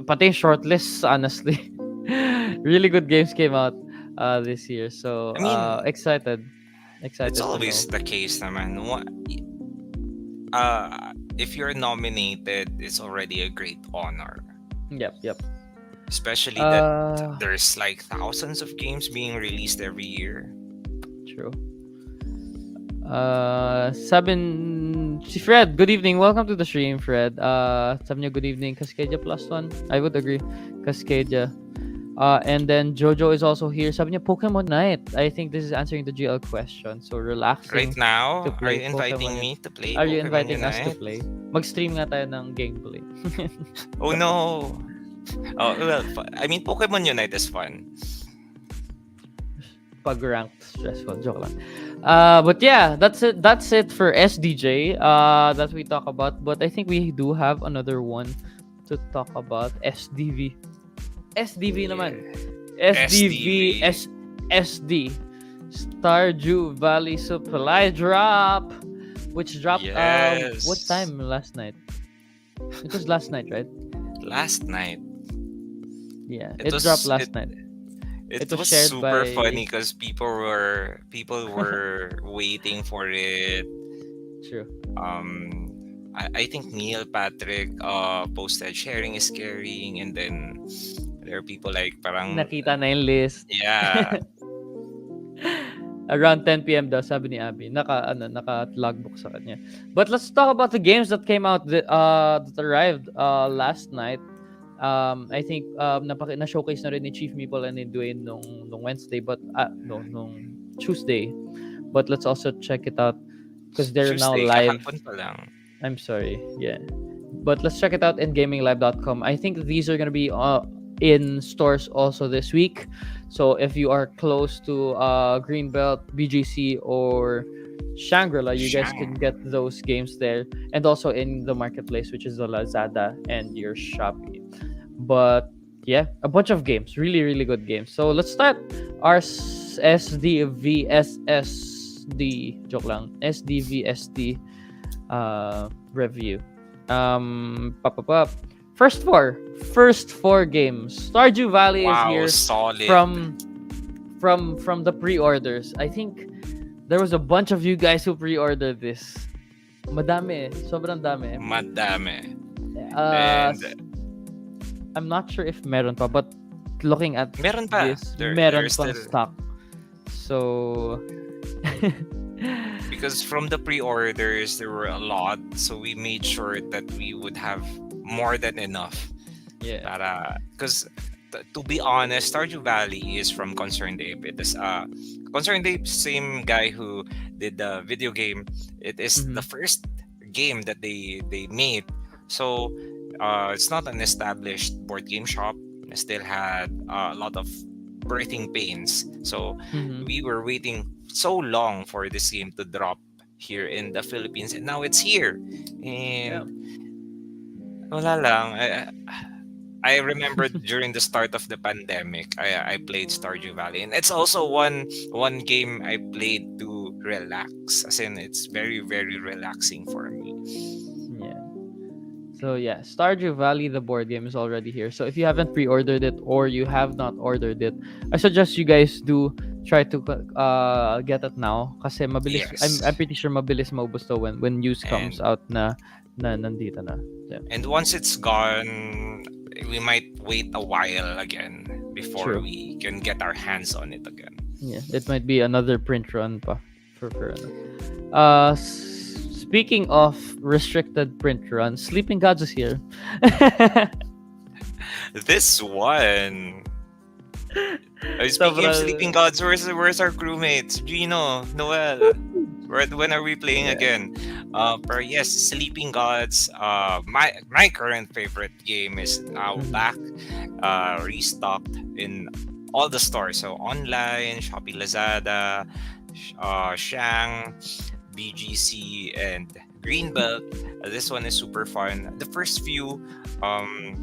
Pati shortlists, honestly. Really good games came out this year. So I mean, excited it's to know. always the case, naman. If you're nominated, it's already a great honor. Yep. Especially that Uh, there's like thousands of games being released every year. True. Si Fred, good evening. Welcome to the stream, Fred. Sabi niya, good evening, Cascadia +1. I would agree. Cascadia. And then Jojo is also here. Sabi niya, Pokemon Night. I think this is answering the GL question. So relaxing Right now, to are play you inviting Pokemon. me to play Are you Pokemon inviting us to Unite? play? Mag-stream nga tayo ng gameplay. Oh no! Oh well, I mean Pokemon Unite is fun. Pag ranked stressful. Joke lang. But yeah, that's it for SDJ that we talk about. But I think we do have another one to talk about. SDV naman. SDV. SD. Stardew Valley Supply Drop, which dropped Yes. what time last night? It was last night, right? Last night. Yeah, It it was- dropped last night. It It was was shared super by- funny because people were waiting for it. True. I think Neil Patrick posted sharing is caring, and then There are people like parang Nakita na yung list. yeah, Around 10 p.m. daw, sabi ni Abby. Naka-logbook sa kanya. But let's talk about the games that came out that arrived last night. I think na-showcase na rin ni Chief Meeple and ni Dwayne nung Wednesday, but no, nung Tuesday. But let's also check it out because they're now Tuesday, live. kahapon pa lang. I'm sorry. Yeah. But let's check it out in gaminglive.com. I think these are going to be in stores also this week. So if you are close to Greenbelt, BGC, or Shangri-La, you guys can get those games there. And also in the marketplace, which is the Lazada and your Shopee. But yeah, a bunch of games. Really, really good games. So let's start our SDVSSD. Joke lang. SDVSD review. First four games. Stardew Valley is here solid. from the pre-orders. I think there was a bunch of you guys who pre-ordered this. Madami, sobrang dami. Madami. And I'm not sure if meron pa, but looking at meron pa. This, meron pang stock. So because from the pre-orders there were a lot, so we made sure that we would have more than enough. Yeah. Because to be honest, Stardew Valley is from Concerned Ape. It is Concerned Ape, same guy who did the video game. It is the first game that they made. So it's not an established board game shop. It still had a lot of birthing pains. So we were waiting so long for this game to drop here in the Philippines, and now it's here. And wala lang. I remember during the start of the pandemic, I played Stardew Valley, and it's also one game I played to relax. As in, it's very, very relaxing for me. Yeah. So yeah, Stardew Valley, the board game, is already here. So if you haven't pre-ordered it or you have not ordered it, I suggest you guys do try to get it now. Kasi mabilis. Yes. I'm pretty sure mabilis maubos to when news comes out na nandito na. Yeah. And once it's gone, we might wait a while again before we can get our hands on it again. Yeah, it might be another print run pa for speaking of restricted print runs, Sleeping Gods is here. This one. Speaking of Sleeping Gods, where's our crewmates? Gino, Noel. When are we playing again? But yes, Sleeping Gods. My current favorite game is now back, restocked in all the stores. So online, Shopee, Lazada, Shang, BGC, and Greenbelt. This one is super fun. The first few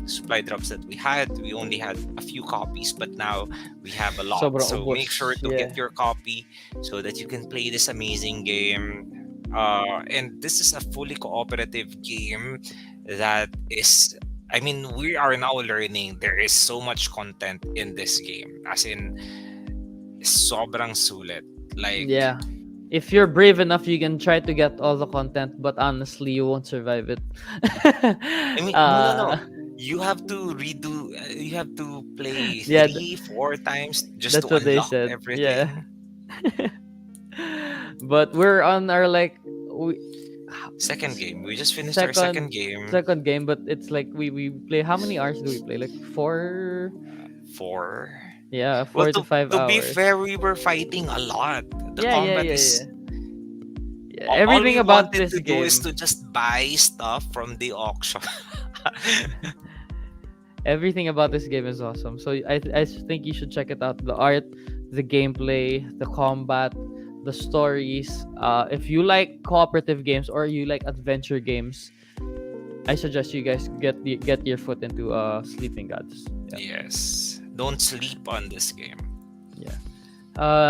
supply drops that we only had a few copies, but now we have a lot. So make sure to get your copy so that you can play this amazing game. And this is a fully cooperative game that is, I mean, we are now learning there is so much content in this game. As in, sobrang sulit. Like, yeah. If you're brave enough, you can try to get all the content, but honestly, you won't survive it. I mean, no. You have to redo. You have to play 3-4 times just to unlock everything. Yeah. But we're on our second game. We just finished our second game. Second game, but it's like we play. How many hours do we play? Like 4. 4. Yeah, 4 to 5 hours. To be fair, we were fighting a lot. The combat is. Yeah, everything about this game is to just buy stuff from the auction. Everything about this game is awesome. So I think you should check it out. The art, the gameplay, the combat, the stories. If you like cooperative games or you like adventure games, I suggest you guys get your foot into Sleeping Gods. Yeah. Yes. Don't sleep on this game. Yeah.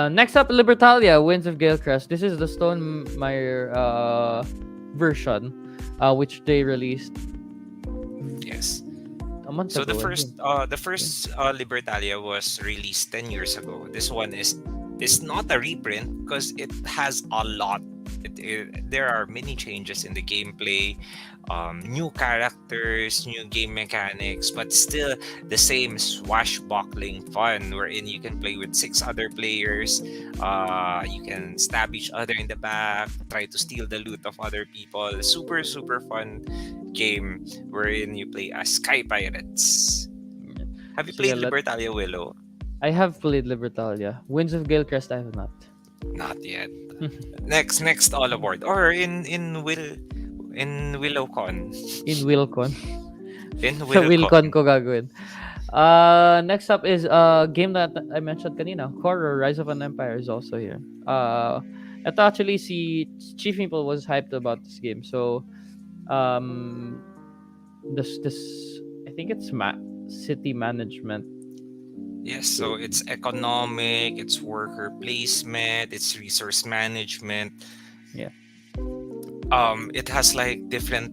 Next up, Libertalia, Winds of Galecrest. This is the Stonemeyer version, which they released. Yes. A month so ago. The first Libertalia was released 10 years ago. This one is not a reprint because it has a lot There are many changes in the gameplay, new characters, new game mechanics, but still the same swashbuckling fun wherein you can play with six other players. You can stab each other in the back, try to steal the loot of other people. Super, super fun game wherein you play as Sky Pirates. Have you Sige, played Libertalia Willow? I have played Libertalia. Winds of Gilcrest, I have not. Not yet. Next all aboard. Or in WillowCon. In Wilcon. In Sa Wilcon WillowCon. ko gagawin. Next up is a game that I mentioned kanina. Horror, Rise of an Empire is also here. Ito actually si Chief People was hyped about this game. So, um, this I think it's city management. Yes, so it's economic, it's worker placement, it's resource management. Yeah. It has like different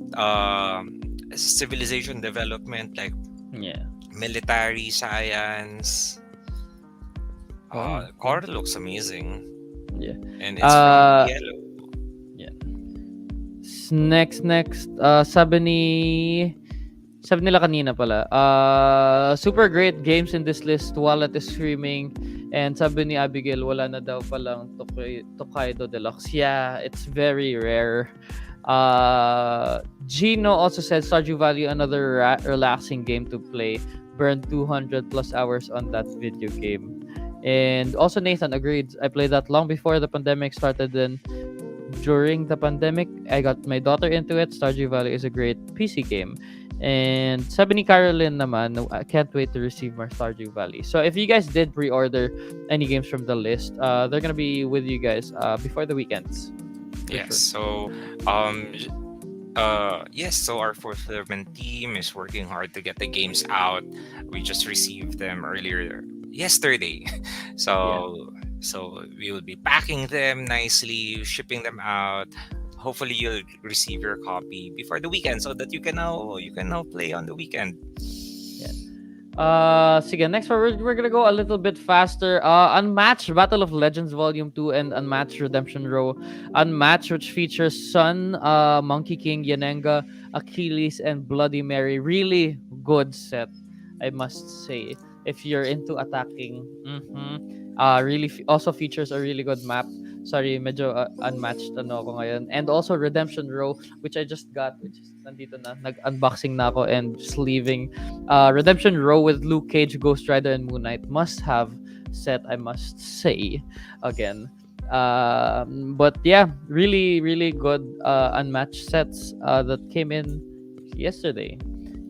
civilization development, like Yeah. military science. Oh, Core looks amazing. Yeah. And it's from Yellow. Yeah. Next, sabi nila kanina pala, super great games in this list while it is streaming. And sabi ni Abigail, wala na daw palang Tokaido Deluxe. Yeah, it's very rare. Gino also said Stardew Valley, another relaxing game to play. Burned 200 plus hours on that video game. And also Nathan agreed. I played that long before the pandemic started. Then during the pandemic, I got my daughter into it. Stardew Valley is a great PC game. And sabi ni Caroline naman, I can't wait to receive more Stardew Valley. So if you guys did pre-order any games from the list, they're gonna be with you guys before the weekends. Yes, so yes, so our fulfillment team is working hard to get the games out. We just received them earlier yesterday. So we will be packing them nicely, shipping them out. Hopefully you'll receive your copy before the weekend so that you can now play on the weekend. Sige, next we're gonna go a little bit faster. Unmatched Battle of Legends Volume 2 and Unmatched Redemption Row. Unmatched, which features Sun, Monkey King, Yanenga, Achilles, and Bloody Mary. Really good set, I must say. If you're into attacking, really also features a really good map. Sorry, medyo unmatched ako ngayon. And also Redemption Row, which I just got, which is nandito na, nag-unboxing na ako and just leaving. Redemption Row with Luke Cage, Ghost Rider, and Moon Knight. Must have set, I must say. Again. But yeah, really, really good unmatched sets that came in yesterday.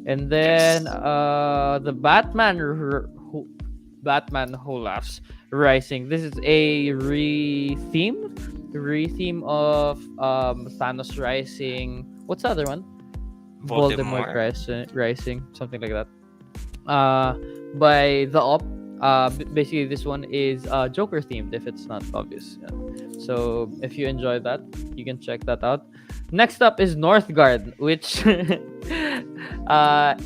And then the Batman Who Laughs Rising. This is a re-theme of Thanos Rising. What's the other one? Voldemort Rising, something like that. By the Op. Basically, this one is Joker themed, if it's not obvious. Yeah. So if you enjoy that, you can check that out. Next up is Northgard, which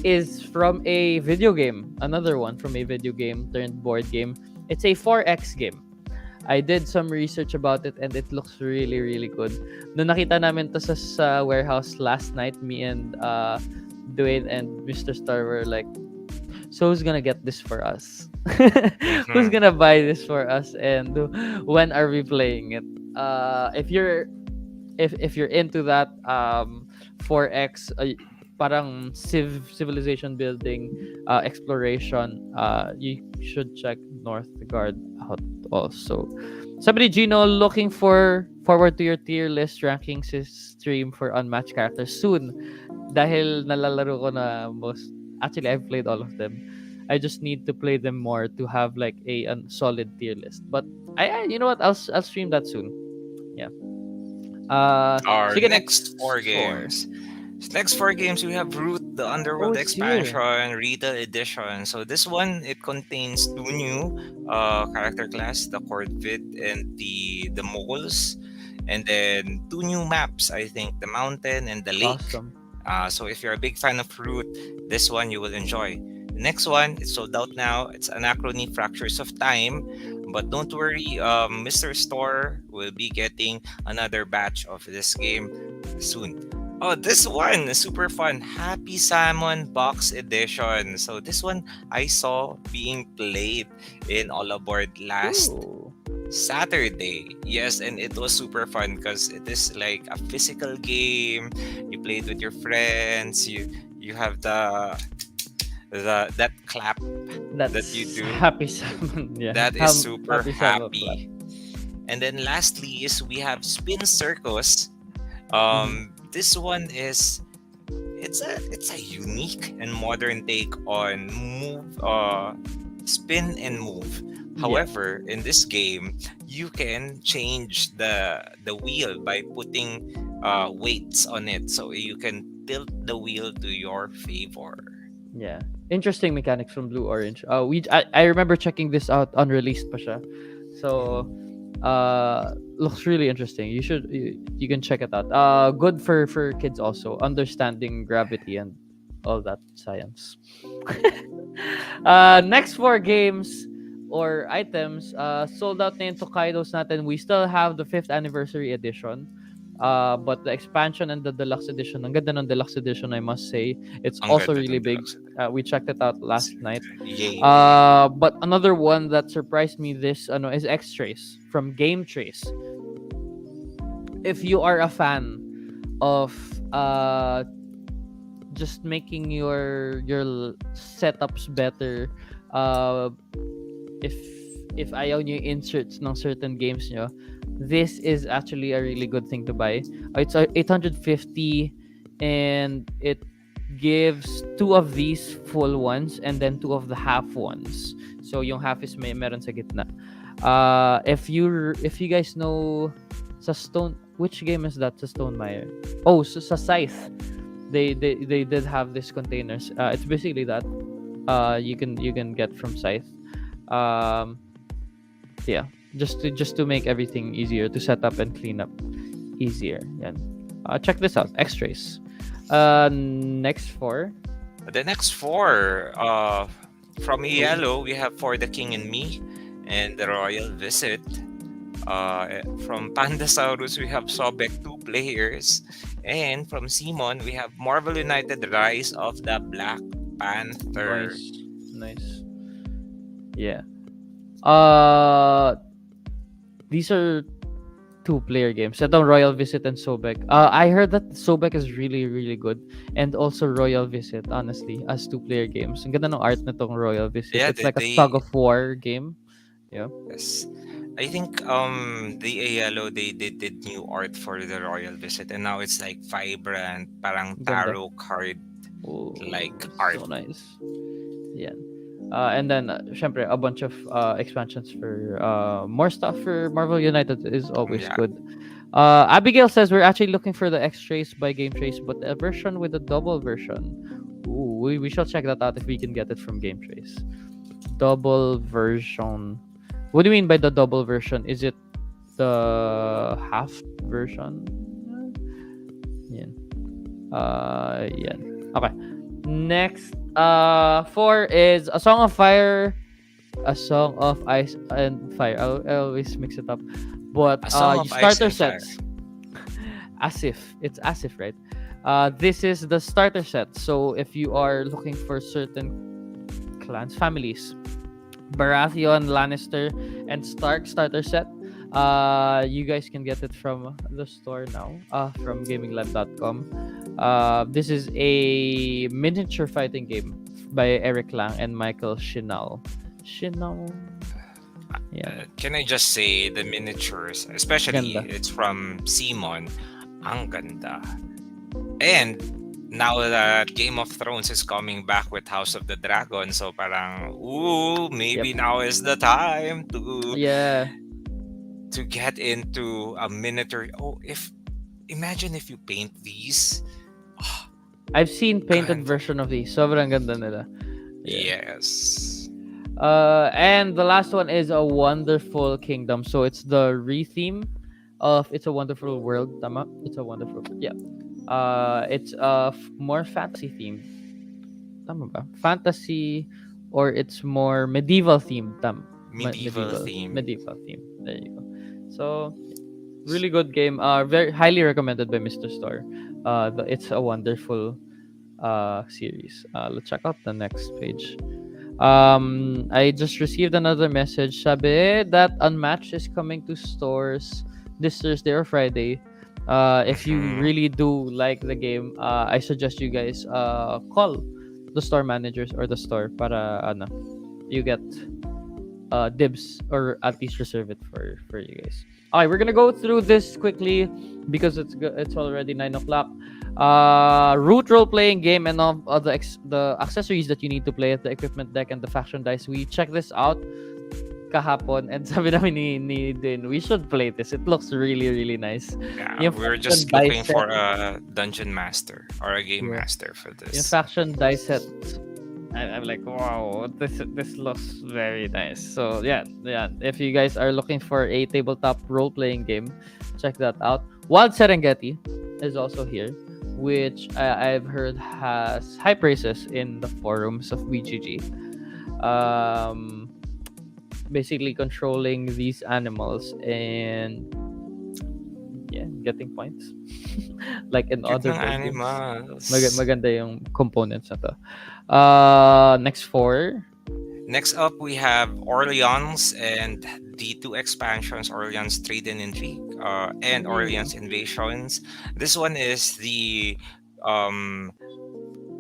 is from a video game. Another one from a video game turned board game. It's a 4X game. I did some research about it and it looks really, really good. Nung nakita namin to sa warehouse last night, me and Dwayne and Mr. Star were like, so who's gonna get this for us? Who's gonna buy this for us? And when are we playing it? If you're into that 4X, parang civilization building, exploration, you should check Northgard out also. Sabi ni Gino, looking forward to your tier list rankings stream for unmatched characters soon. Dahil nalalaro ko na most. Actually, I've played all of them. I just need to play them more to have like a solid tier list. But I you know what? I'll stream that soon. Yeah. Our sige, next four games. Next four games, we have Root, the Underworld expansion, Retail Edition. So this one, it contains two new character class, the Corvid and the Moles, and then two new maps, I think, the Mountain and the Lake. Awesome. So if you're a big fan of Root, this one you will enjoy. The next one, it's sold out now. It's Anachrony Fractures of Time. But don't worry, Mr. Store will be getting another batch of this game soon. Oh, this one is super fun. Happy Salmon Box Edition. So this one I saw being played in All Aboard last Ooh. Saturday. Yes, and it was super fun because it is like a physical game. You play it with your friends. You have the that clap that you That's do. Happy Salmon. Yeah. That is super Happy Salmon Club. happy. And then lastly is we have Spin Circus. Mm-hmm. This one is it's a unique and modern take on spin and move. Yeah. However, in this game, you can change the wheel by putting weights on it, so you can tilt the wheel to your favor. Yeah. Interesting mechanics from Blue Orange. I remember checking this out unreleased pa siya. So looks really interesting. You can check it out. Good for kids also, understanding gravity and all that science. Next four games or items sold out na yung Tokaidos natin. We still have the 5th anniversary edition. But the expansion and the deluxe edition, ang ganda ng deluxe edition, I must say. It's Ang also ganda really ng big. deluxe. We checked it out last night. Yay. But another one that surprised me this is X-Trace from Game Trace. If you are a fan of just making your setups better, uh if ayaw nyo yung inserts ng certain games nyo, this is actually a really good thing to buy. It's 850 and it gives two of these full ones and then two of the half ones. So yung half is meron sa gitna. If you guys know sa Stone, which game is that sa Stone Meyer? Oh, so sa Scythe. They did have these containers. It's basically that you can get from Scythe. Yeah, just to make everything easier to set up and clean up easier. Yan. Check this out, X-Trace. Next four. The next four, from Yellow, we have For the King and Me and The Royal Visit. From Pandasaurus, we have Sobek 2 players. And from Simon, we have Marvel United Rise of the Black Panther. Nice. Yeah. These are two-player games. Itong Royal Visit and Sobek. I heard that Sobek is really, really good. And also Royal Visit, honestly, as two-player games. Ang ganda ng art nitong Royal Visit. Yeah, It's like a tug of war game. Yeah. Yes. I think the Yellow they did new art for the Royal Visit, and now it's like vibrant, parang Ganda. tarot card Oh, like art. so nice. Yeah. And then syempre a bunch of expansions for more stuff for Marvel United is always Yeah. good. Abigail says we're actually looking for the X-Trace by Game Trace, but a version with a double version. Ooh, we shall check that out if we can get it from Game Trace. Double version. What do you mean by the double version? Is it the half version? Yan. Yan. Okay. Next, 4 is A Song of Fire, A Song of Ice and Fire. I always mix it up. But A Song of Ice starter and Fire. sets. Asif. It's Asif, right? This is the starter set. So if you are looking for certain clans, families, Baratheon, Lannister, and Stark starter set, you guys can get it from the store now, from gaminglive.com. This is a miniature fighting game by Eric Lang and Michael Shinal. Yeah. Can I just say the miniatures, especially Ganda. it's from Simon, ang ganda. And now that Game of Thrones is coming back with House of the Dragon, so parang, ooh, maybe now is the time Yeah. to get into a miniature. Oh, imagine if you paint these. I've seen painted Ganda. version of these. Sobrang ganda nila. Yeah. Yes. And the last one is A Wonderful Kingdom. So it's the retheme of It's a Wonderful World. Tama? It's a Wonderful. Yeah. It's more fantasy themed. Tama ba? Fantasy, or it's more medieval themed. medieval theme. medieval theme. There you go. So really good game. Very highly recommended by Mr. Store. It's a wonderful series. Let's check out the next page. I just received another message. Sabi that Unmatched is coming to stores this Thursday or Friday. If you Hmm. really do like the game, I suggest you guys call the store managers or the store para ano, you get dibs or at least reserve it for you guys. All right, we're gonna go through this quickly because it's already 9 o'clock. Root role playing game and all of the accessories that you need to play at the equipment deck and the faction dice. We checked this out kahapon and sabi namin ni Din, we should play this. It looks really really nice. Yeah, Yung we're faction just dice looking set, for a dungeon master or a game yeah. master for Yung this. faction dice set, I'm like, wow, this looks very nice. So yeah. If you guys are looking for a tabletop role playing game, check that out. Wild Serengeti is also here, which I've heard has high praises in the forums of BGG. Um, Basically controlling these animals and yeah, getting points like in Cute other ng board games. animals. Maganda yung components na to. Next four. Next up, we have Orleans and D2 expansions, Orleans Trade and Intrigue, and Orleans Invasions. This one is the um,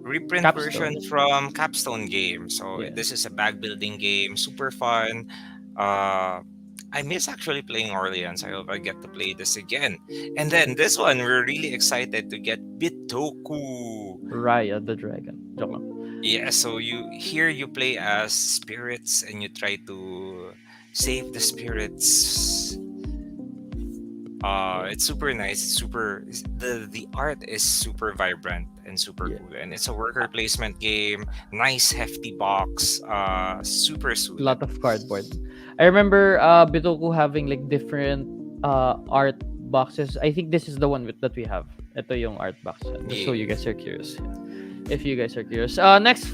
reprint version Capstone. from Capstone game. So Yeah. this is a bag building game, super fun. I miss actually playing Orleans. I hope I get to play this again. And then this one, we're really excited to get Bitoku. Raya the Dragon. Joke lang. Yeah, so you play as spirits and you try to save the spirits. Yeah. It's super nice. The art is super vibrant and super Yeah. cool, and it's a worker placement game. Nice hefty box. Super sweet. Lot of cardboard. I remember Bitoku having like different art boxes. I think this is the one that we have. Ito yung art box. Just so you Yeah. guys are curious. If you guys are curious. Next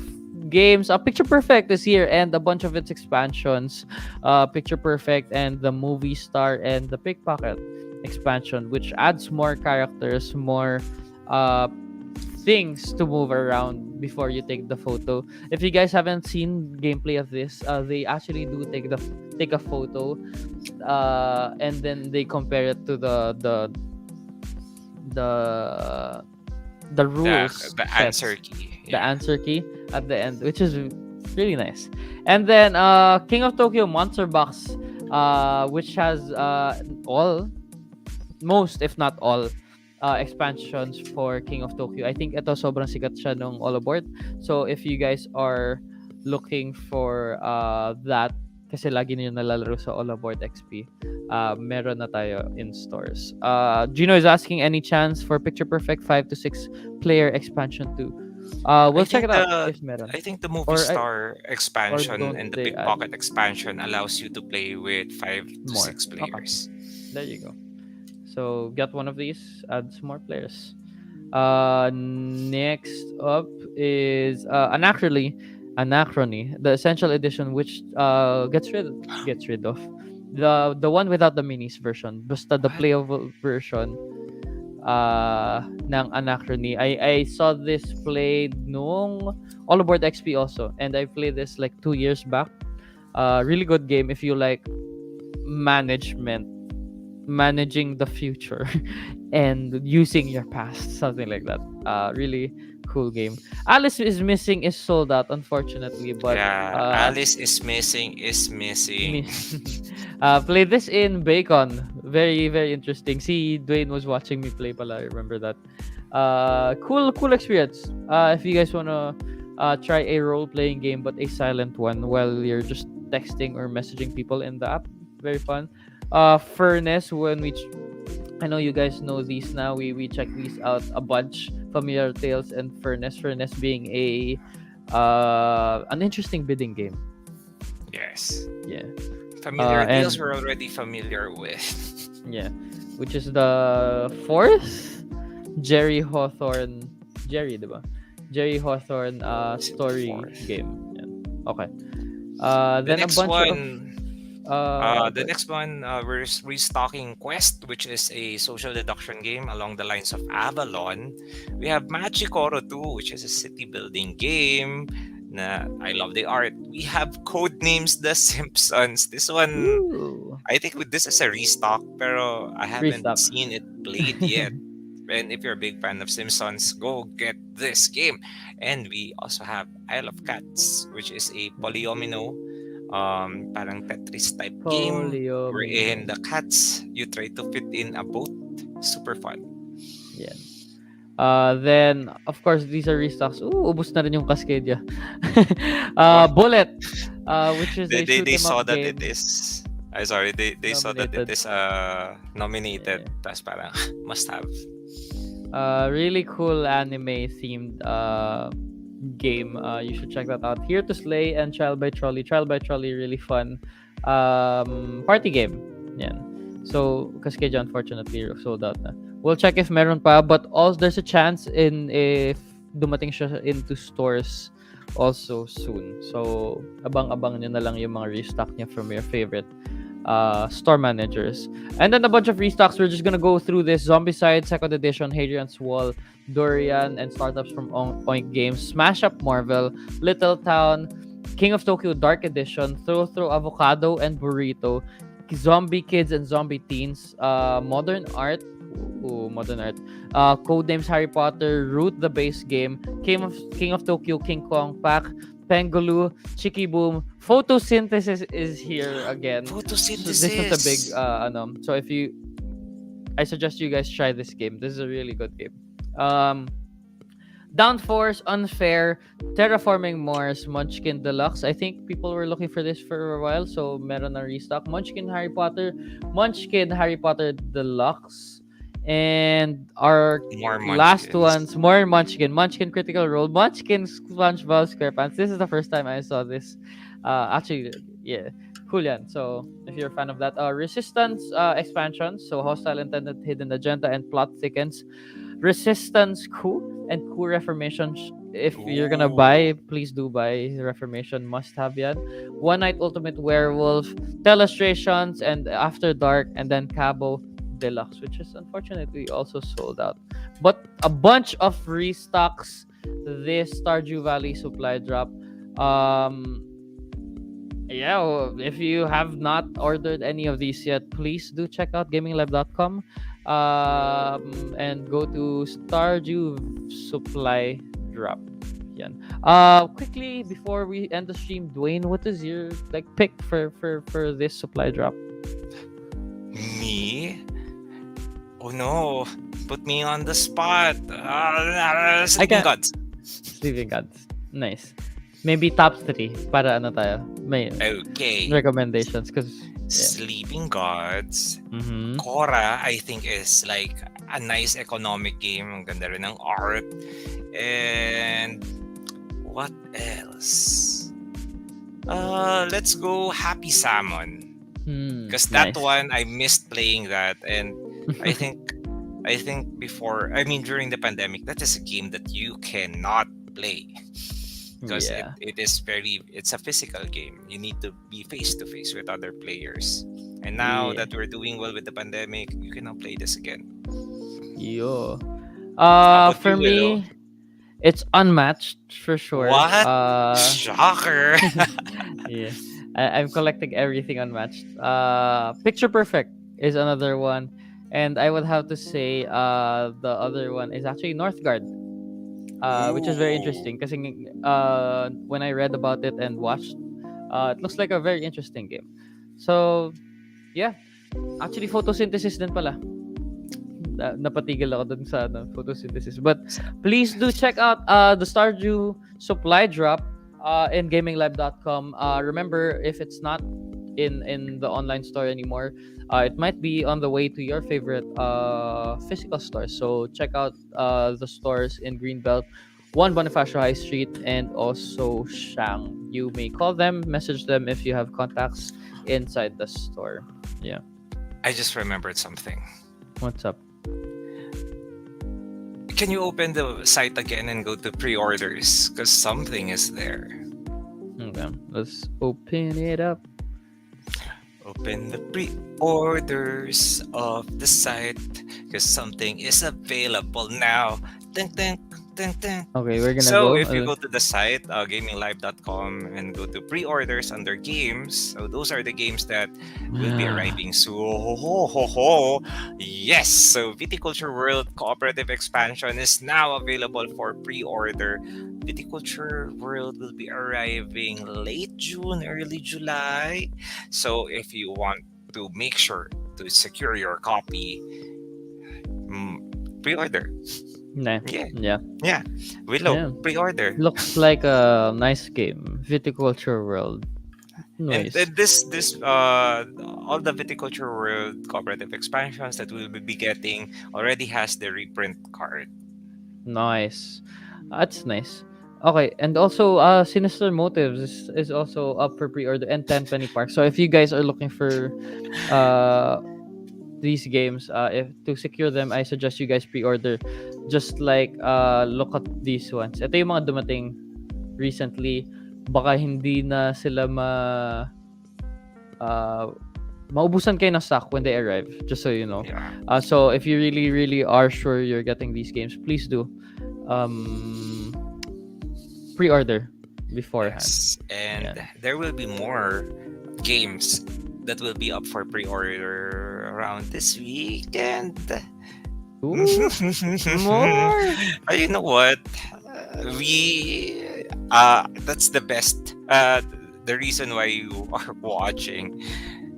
games, Picture Perfect is here and a bunch of its expansions. Picture Perfect and the Movie Star and the Pickpocket expansion, which adds more characters, more uh things to move around before you take the photo. If you guys haven't seen gameplay of this, they actually do take a photo, and then they compare it to the the The rules the answer sets, key. the Yeah. answer key at the end, which is really nice. And then King of Tokyo Monster Box, which has all most if not all expansions for King of Tokyo. I think ito sobrang sikat siya nung all aboard. So if you guys are looking for that, kasi lagi niyo nalalaro sa All Aboard XP, meron na tayo in stores. Gino is asking any chance for Picture Perfect 5 to 6 player expansion 2. I We'll check think it out the if meron. I think the movie Or star or expansion don't and the they add pickpocket expansion allows you to play with 5 to more? 6 Okay, players. there you go. So get one of these, add some more players. Next up is Anachrony, the essential edition, which gets rid of the one without the minis version. Basta the What? playable version ng Anachrony. I saw this played nung All Aboard XP also, and I played this like 2 years back. Really good game if you like managing the future and using your past, something like that. Really cool game. Alice is Missing is sold out, unfortunately, but Yeah, Alice is missing. miss play this in Bacon. Very very interesting. See, Dwayne was watching me play pala, I remember that. Cool experience. If you guys wanna try a role playing game but a silent one while you're just texting or messaging people in the app, very fun. Furnace, I know you guys know these now. We check these out a bunch. Familiar Tales and Furnace being a an interesting bidding game. Yes. Yeah. Familiar deals And we're already familiar with. yeah, which is the fourth Jerry Hawthorne diba? Jerry Hawthorne Is it the story fourth? game. Yeah. Okay. The Then a next bunch of one The But next one, we're restocking Quest, which is a social deduction game along the lines of Avalon. We have Machikoro 2, which is a city building game. I love the art. We have Codenames The Simpsons. This one, ooh, I think this is a restock, pero I haven't restock. seen it played yet. And if you're a big fan of Simpsons, go get this game. And we also have Isle of Cats, which is a polyomino, parang Tetris type game wherein Polyomino. the cats you try to fit in a boat. Super fun. Yeah. Then, of course, these are restocks. Ooh, ubus na rin yung Cascadia. Wow. Bullet, which is a shoot They 'em up saw that it game is. I sorry, they saw that it nominated. is nominated. Yeah. Tas parang must have. Really cool anime themed game. You should check that out. Here to Slay and Trial by Trolley. Trial by Trolley, really fun party game. Yeah. So, Cascadia unfortunately sold out na. We'll check if meron pa, but also there's a chance in if dumating siya into stores also soon. So, abang-abang nyo na lang yung mga restock niya from your favorite store managers. And then a bunch of restocks. We're just gonna go through this: Zombicide Second Edition, Hadrian's Wall, Durian, and startups from Oink Games, Smash Up Marvel, Little Town, King of Tokyo Dark Edition, Throw Throw Avocado and Burrito, Zombie Kids and Zombie Teens, Modern Art. Ooh, Modern Art. Codenames Harry Potter, Root the Base Game, King of Tokyo King Kong Pack, Pengulu, Chiki Boom, Photosynthesis is here again. So this is a big Photosynthesis. So I suggest you guys try this game. This is a really good game. Downforce, Unfair, Terraforming Mars, Munchkin Deluxe. I think people were looking for this for a while, so meron na restock. Munchkin Harry Potter Deluxe, and our More last munchkins. ones, more Munchkin Critical Role, Munchkin SpongeBob SquarePants. This is the first time I saw this. Actually, yeah, cool yan. So if you're a fan of that, Resistance expansions, so Hostile Intended Hidden Agenda and Plot Thickens. Resistance Coup and Coup Reformation. If you're gonna Ooh. buy, please do buy Reformation. Must have yan. One Night Ultimate Werewolf, Telestrations, and After Dark, and then Cabo Deluxe, which is unfortunately also sold out. But a bunch of restocks this Stardew Valley supply drop. Yeah, if you have not ordered any of these yet, please do check out gaminglive.com and go to Stardew Supply Drop. Yan. Quickly before we end the stream, Dwayne, what is your pick for this supply drop? Me? Oh no. Put me on the spot. I Sleeping can Gods. Sleeping Gods. Nice. Maybe top 3 para ano tayo. May Okay. recommendations because Sleeping Gods. mm-hmm. Korra, I think, is like a nice economic game. Ang ganda rin ng art. And what else? Let's go Happy Salmon. Because that Nice. one, I missed playing that. And I think during the pandemic, that is a game that you cannot play. Because Yeah. it's a physical game. You need to be face to face with other players. And now Yeah. that we're doing well with the pandemic, you can now play this again. Yo. How about For you, Willow? me, it's unmatched for sure. What? Shocker! Yeah. I'm collecting everything unmatched. Picture Perfect is another one. And I would have to say the other one is actually Northgard. Which is very Ooh. interesting because when I read about it and watched, it looks like a very interesting game. So, yeah. Actually, photosynthesis din pala. Napatigil ako dun sa photosynthesis. But please do check out the Stardew supply drop in gaminglive.com. Remember, if it's not in the online store anymore, it might be on the way to your favorite physical store. So check out the stores in Greenbelt, 1 Bonifacio High Street, and also Shang. You may call them, message them if you have contacts inside the store. Yeah. I just remembered something. What's up? Can you open the site again and go to pre-orders? Because something is there. Okay, let's open it up. Open the pre-orders of the site because something is available now. Ding, ding, ding, ding. Okay, we're gonna So go. if you go to the site, gaminglive.com, and go to pre-orders under games, so those are the games that will be arriving soon. Ho, ho, ho, ho. Yes, so Viticulture World Cooperative Expansion is now available for pre-order. Viticulture World will be arriving late June, early July. So if you want to make sure to secure your copy, pre-order. Nah. Yeah, Yeah. yeah. Willow, Yeah. pre-order. Looks like a nice game. Viticulture World. Nice. And this all the Viticulture World cooperative expansions that we'll be getting already has the reprint card. Nice. That's nice. Okay, and also Sinister Motives is also up for pre-order, and 10 Penny Park. So if you guys are looking for uh these games, if to secure them, I suggest you guys pre-order. Just like look at these ones. Ito yung mga dumating recently. Baka hindi na sila uh maubusan kayo ng stock when they arrive, just so you know. Yeah. So if you really are sure you're getting these games, please do pre-order beforehand. Yes. And Yeah. there will be more games that will be up for pre-order around this weekend. Ooh, more. You know what? We that's the best. The reason why you are watching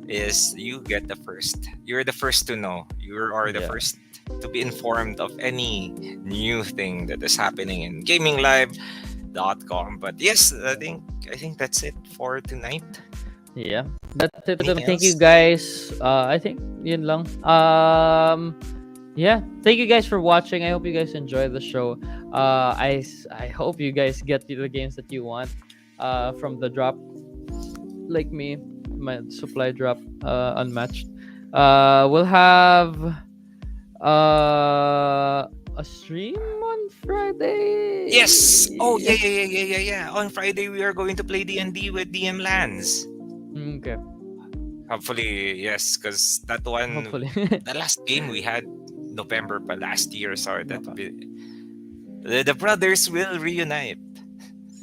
is you get the first. You're the first to know. You are the Yeah. first to be informed of any new thing that is happening in GamingLive.com. But yes, I think that's it for tonight. Yeah. That's it. Anything Thank you else? guys. I think yun lang. Yeah. Thank you guys for watching. I hope you guys enjoy the show. I hope you guys get the games that you want from the drop, like me, my supply drop unmatched. We'll have a stream on Friday. Yes. Oh yeah. On Friday we are going to play D&D with DM Lands. Okay. Hopefully, yes, because that one, Hopefully. the last game we had November pa last year, so that the brothers will reunite.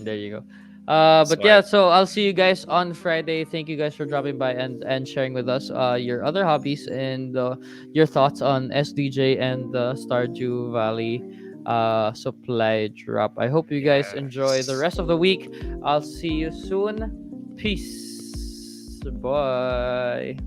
There you go. So But yeah, so I'll see you guys on Friday. Thank you guys for dropping by and sharing with us your other hobbies and your thoughts on SDJ and the Stardew Valley supply drop. I hope you guys enjoy the yes. rest of the week. I'll see you soon. Peace. Bye.